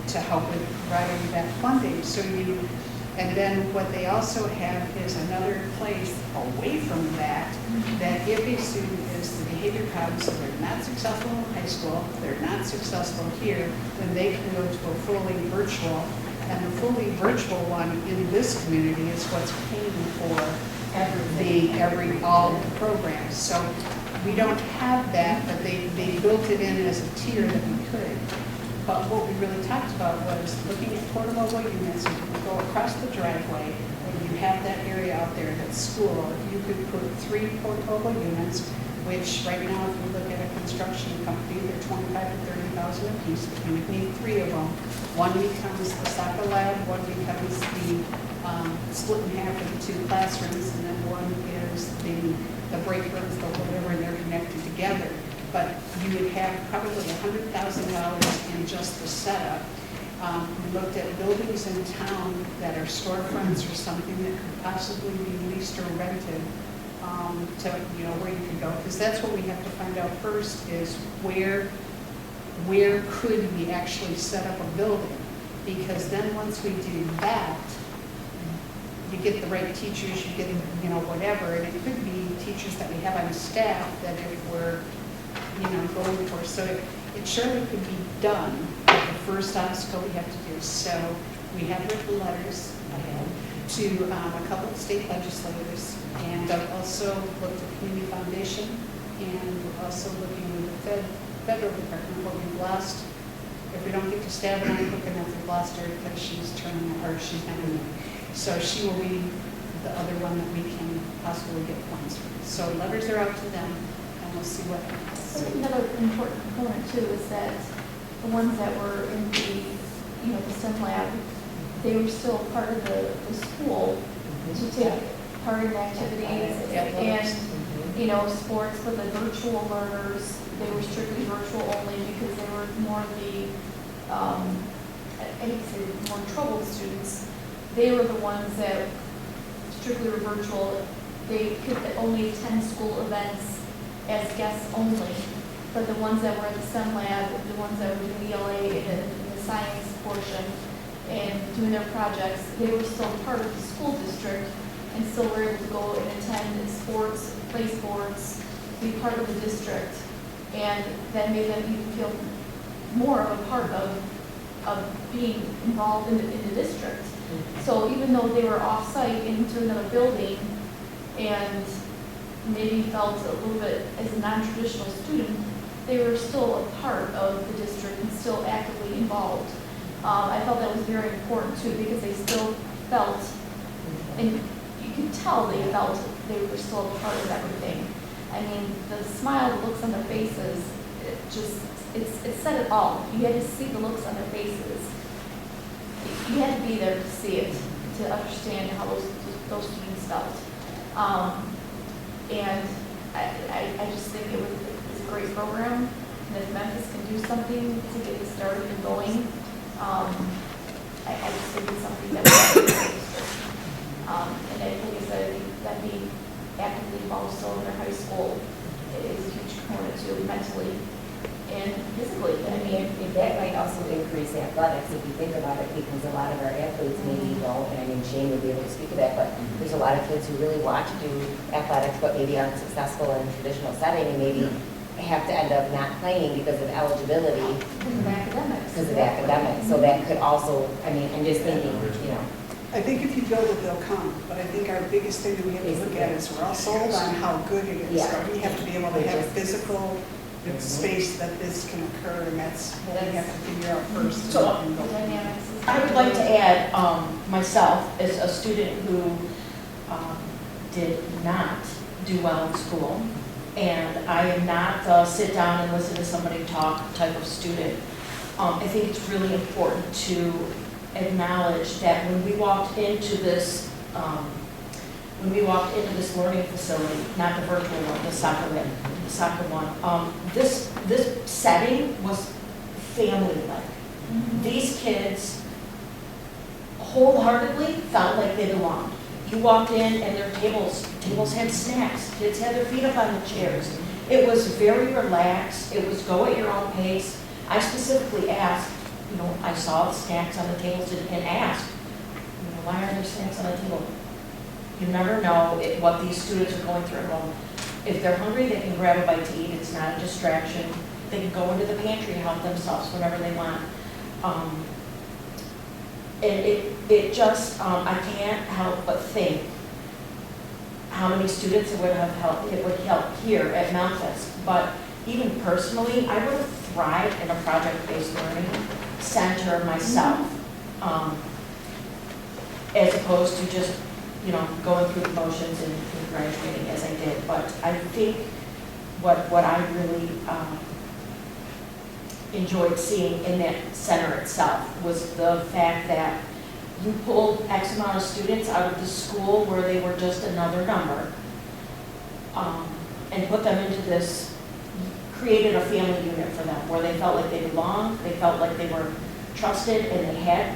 to help with providing that funding. So and then what they also have is another place away from that, that if a student is the behavior problems, so they're not successful in high school, they're not successful here, then they can go to a fully virtual. And the fully virtual one in this community is what's paying for all the programs. So we don't have that, but they built it in as a tier that we could. But what we really talked about was looking at portable units. You can go across the driveway, and you have that area out there that's school. You could put 3 portable units, which right now, if you look at a construction company, they're $25,000 to $30,000 a piece. You would need 3 of them. One becomes the soccer lab, one becomes the split in half into 2 classrooms, and then one is the break rooms, the whatever, and they're connected together. But you would have probably $100,000 in just the setup. We looked at buildings in town that are storefronts or something that could possibly be leased or rented to, where you could go. Because that's what we have to find out first is where could we actually set up a building? Because then once we do that, you get the right teachers, you get, whatever, and it could be teachers that we have on staff that if we're, going for. So it surely could be done. The first obstacle we have to do. So we have written letters to a couple of state legislators, and I've also looked at Community Foundation, and we're also looking with the federal department what we've lost. If we don't get to stab it on quick enough, we've lost her because she's not in it. So she will be the other one that we can possibly get funds from. So letters are out to them, and we'll see what happens. I think another important component too is that the ones that were in the STEM lab, they were still part of the school to take part in activities and, sports for the virtual learners. They were strictly virtual only because they were more of the, more troubled students. They were the ones that strictly were virtual. They could only attend school events as guests only, but the ones that were at the STEM lab, the ones that were doing ELA and the science portion and doing their projects, they were still part of the school district and still were able to go and attend sports, play sports, be part of the district, and that made them even feel more of a part of being involved in the district. So even though they were off-site into another building and maybe felt a little bit as a non-traditional student, they were still a part of the district and still actively involved. I felt that was very important too, because they still felt, and you could tell they felt they were still a part of everything. I mean, the smile, the looks on their faces, it just it said it all. You had to see the looks on their faces. You had to be there to see it, to understand how those students felt. And I just think it's a great program. And if Memphis can do something to get it started and going, I just think it's something that we and I think it's that being actively involved still in their high school is a huge component too, mentally and physically. I mean, if that might also increase athletics, if you think about it, because a lot of our athletes maybe don't, and I mean, Shane would be able to speak to that, but there's a lot of kids who really want to do athletics, but maybe aren't successful in a traditional setting, and maybe have to end up not playing because of eligibility. Because of academics. Because of academics, so that could also, I mean, I'm just thinking, you know. I think if you build it, they'll come, but I think our biggest thing that we have to look at is we're all sold on how good it is. Yeah. So we have to be able to have physical space that this can occur, and that's what we have to figure out first. So, and go from there. Dynamics. I would like to add, myself, as a student who did not do well in school, and I am not a sit down and listen to somebody talk type of student. I think it's really important to acknowledge that when we walked into this learning facility, not the virtual one, the soccer one, this setting was family-like. These kids wholeheartedly felt like they belonged. You walked in and their tables had snacks. Kids had their feet up on the chairs. It was very relaxed. It was go at your own pace. I specifically asked, I saw the snacks on the tables and asked, why are there snacks on the table? You never know what these students are going through at home. If they're hungry, they can grab a bite to eat. It's not a distraction. They can go into the pantry and help themselves whenever they want. And it just, I can't help but think how many students it would help here at Memphis. But even personally, I would have thrived in a project-based learning center myself, as opposed to just, going through the motions and graduating as I did. But I think what I really enjoyed seeing in that center itself was the fact that you pulled X amount of students out of the school where they were just another number, and put them into this, created a family unit for them where they felt like they belonged, they felt like they were trusted, and they had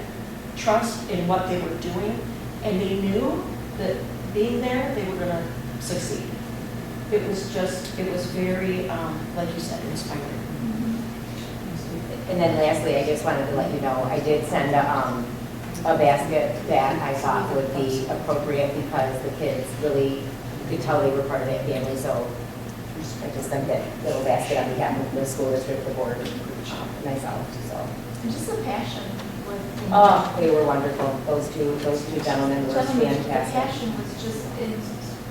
trust in what they were doing, and they knew that being there, they were going to succeed. It was very, like you said, inspiring. And then lastly, I just wanted to let you know, I did send a basket that I thought would be appropriate because the kids really, you could tell they were part of that family, so I just sent that little basket on behalf of the school district, the board, and myself, so. And just the passion. Oh, they were wonderful. Those two gentlemen were The fantastic. passion was just,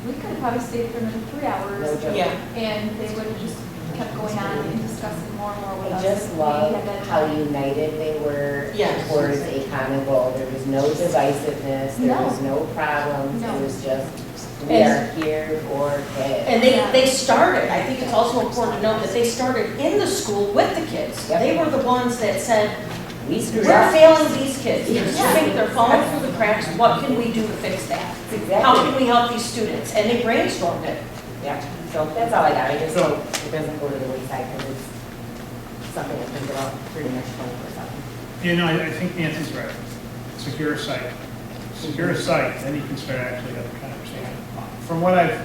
we could have probably stayed for another 3 hours. No joke. Yeah. And they would have just kept going on and discussing more and more with I us. just We love had that how time. united they were Yes. towards a common goal. There was no divisiveness, there No. was no problems, No. it was just, we are here for kids. And they started, I think it's also important to note that they started in the school with the kids. Yep. They were the ones that said, We screwed we're up. failing these kids. They're Yeah. slipping, they're falling through the cracks. What can we do to fix that? How Exactly. can we help these students? And they brainstormed it. Yeah, so that's all I got. I just hope it doesn't go to the wayside because it's something to think about pretty much 24/7. I think Nancy's right. Secure site. Secure a site, then you can start actually have a conversation. From what I've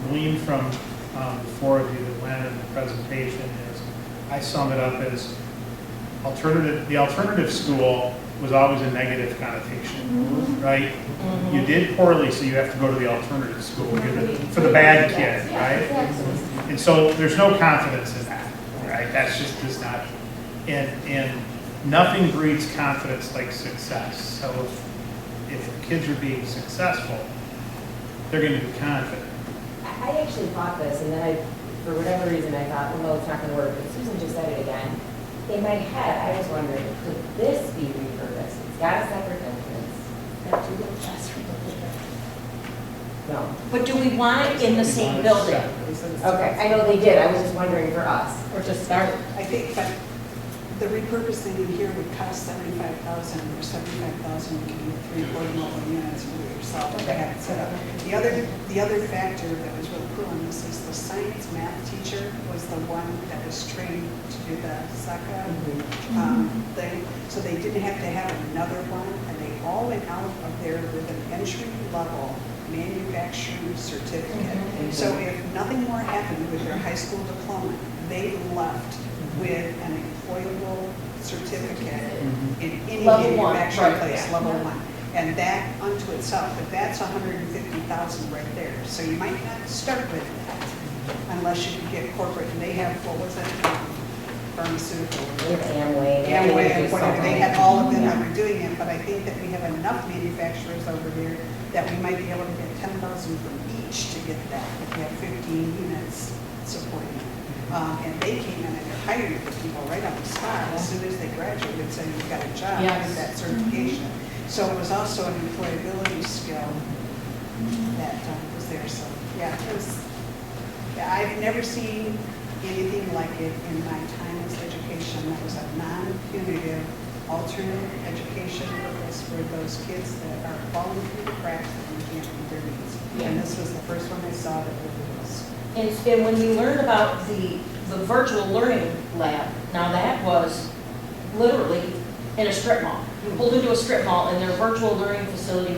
gleaned from the four of you that went in the presentation is, I sum it up as the alternative school was always a negative connotation, right? You did poorly, so you have to go to the alternative school for the bad kid, Yeah, right? exactly. And so there's no confidence in that, right? That's just not, and nothing breeds confidence like success. So if kids are being successful, they're going to be confident. I actually thought this, and then for whatever reason, I thought, well, no, it's not going to work. But Susan just said it again. In my head, I was wondering, could this be repurposed? It's got a separate entrance. It's got 2 little classrooms. No. But do we want it in the same building? Okay, I know they did, I was just wondering for us. Or just start? I think that the repurposing in here would cost 75,000 or 75,000, you can do 3 portable units and do it yourself. They have it set up. The other factor that was really cool on this is the science math teacher was the one that was trained to do the SACA thing. So they didn't have to have another one, and they all went out of there with an entry level manufacturing certificate. So if nothing more happened with their high school diploma, they left with an employable certificate in any Level one, manufacturing right, place, yeah. level 1. And that unto itself, but that's 150,000 right there. So you might not start with that unless you can get corporate. And they have, what was it, pharmaceutical. It's Amway. Amway and whatever, they had all of them that Yeah. were doing it, but I think that we have enough manufacturers over there that we might be able to get 10,000 from each to get that, if you have 15 units supporting it. And they came in and they're hiring the people right on the spot, as soon as they graduated, saying you've got a job, Yes. with that certification. So it was also an employability skill that was there, so, yeah, it was, yeah, I've never seen anything like it in my time as education. That was a non-punitive alternate education for those kids that are falling through the cracks and can't meet their needs. And this was the first one I saw that really was. And when we learned about the virtual learning lab, now that was literally in a strip mall. We pulled into a strip mall and their virtual learning facility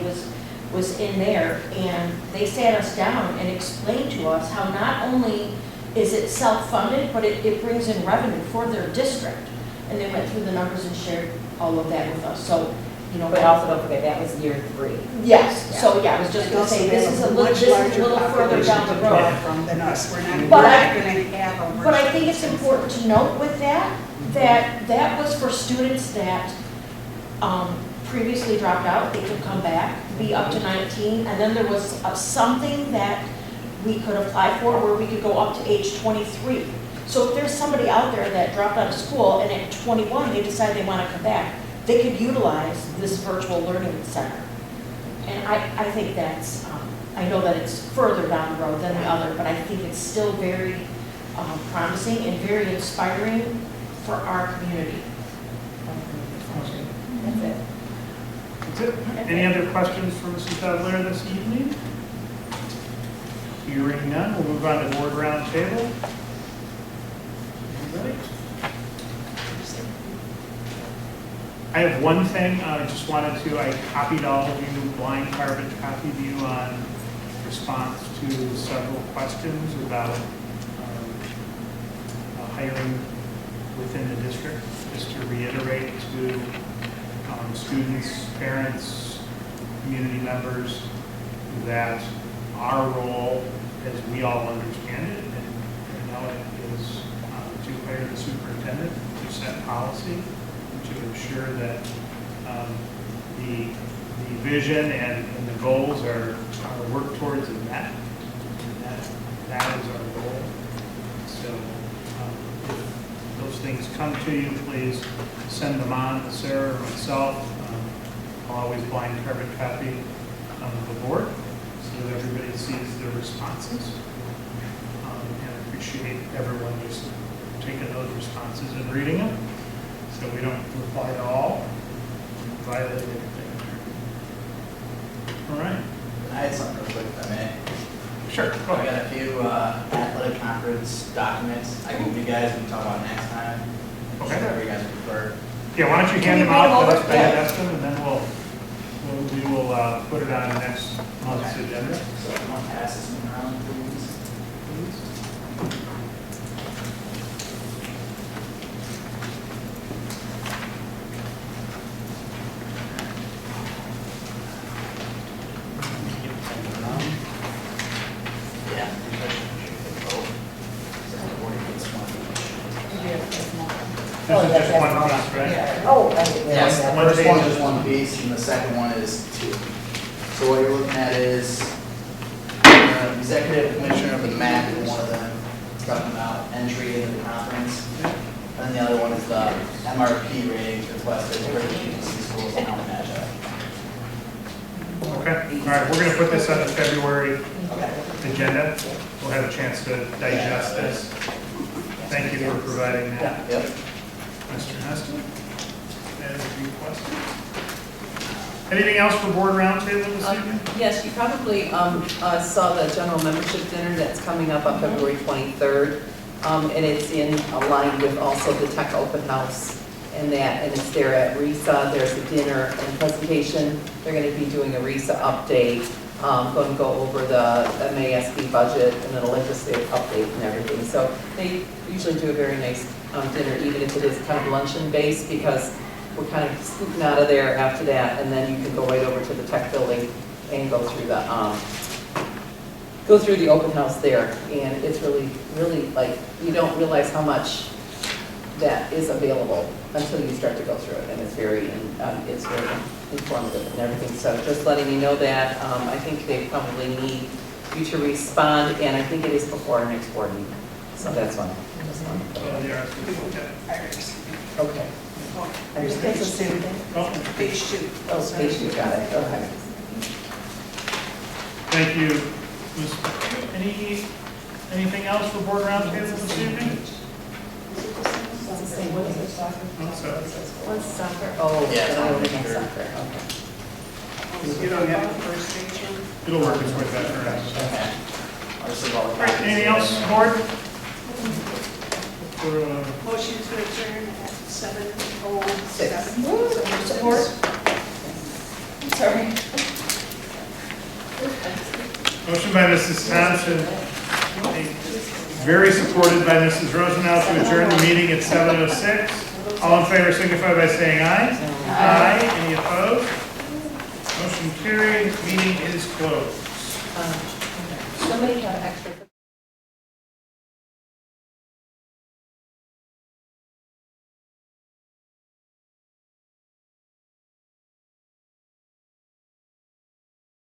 was in there, and they sat us down and explained to us how not only is it self-funded, but it brings in revenue for their district. And they went through the numbers and shared all of that with us, so, you know. But also don't forget, that was year 3. Yes, so yeah, I was just And gonna also say, they this have is a little further down the road. From than us. We're not But going to have a. But I think it's important to note with that was for students that previously dropped out. They could come back, be up to 19, and then there was something that we could apply for where we could go up to age 23. So if there's somebody out there that dropped out of school and at 21, they decide they want to come back, they could utilize this virtual learning center. And I think that's, I know that it's further down the road than the other, but I think it's still very promising and very inspiring for our community. That's it. That's it. Any other questions for Mrs. Bevler this evening? Hearing none, we'll move on to board round table. Anybody? I have one thing, I copied all of you, blind carbon copied you on response to several questions about hiring within the district. Just to reiterate to students, parents, community members, that our role, as we all understand it, and know it, is to hire the superintendent to set policy, to ensure that the vision and the goals are worked towards and met. And that is our goal. So if those things come to you, please send them on to Sarah or myself. I'll always blind carbon copy the board so that everybody sees the responses. And appreciate everyone just taking those responses and reading them, so we don't reply to all, violate anything. All right. I had something real quick, if I may. Sure, go I ahead. got a few athletic conference documents I can give you guys, we can talk about next time. Okay. Whatever you guys prefer. Yeah, why don't you Can hand you them out read to them us, over? Yeah. digest them, and then we will put it on next month's Okay. agenda. So if you want to pass this one around, please. Yeah. This is just one piece, right? Oh, I didn't realize Yes, the that. first one is one piece, and the second one is 2. So what you're looking at is executive commissioner of the MAC, is one of them, talking about entry into the conference. And the other one is the MRP ratings requested for the agency schools in Alabama. Okay, all right, we're gonna put this on the February agenda. We'll have a chance to digest this. Thank you for providing that. Yep. Mr. Heston, as requested. Anything else for board roundtable this evening? Yes, you probably saw the general membership dinner that's coming up on February 23rd. And it's in line with also the tech open house and that, and it's there at RISA. There's a dinner and presentation. They're going to be doing a RISA update, going to go over the MASB budget and then a legislative update and everything. So they usually do a very nice dinner, even if it is kind of luncheon based, because we're kind of scooting out of there after that, and then you can go right over to the tech building and go through the open house there. And it's really, really like, you don't realize how much that is available until you start to go through it, and it's very informative and everything. So just letting you know that, I think they probably need you to respond, and I think it is before our next board meeting. So that's one. Okay. I understand. It's the same thing. Phase two. Oh, phase two, got it, okay. Thank you. Anything else for board roundtable this evening? It's the same, what is it, soccer? What's that? What's soccer? Oh, Yeah, I only have soccer. soccer, okay. You don't have the first page one? It'll work its way back around. Obviously, all the All right, anything else, board? For, Motion to adjourn at 7:07. Support? Sorry. Motion by Mrs. Thompson, very supported by Mrs. Rosenau to adjourn the meeting at 7:06. All in favor signify by saying aye. Aye. Any opposed? Motion carried. Meeting is closed. Somebody have extra.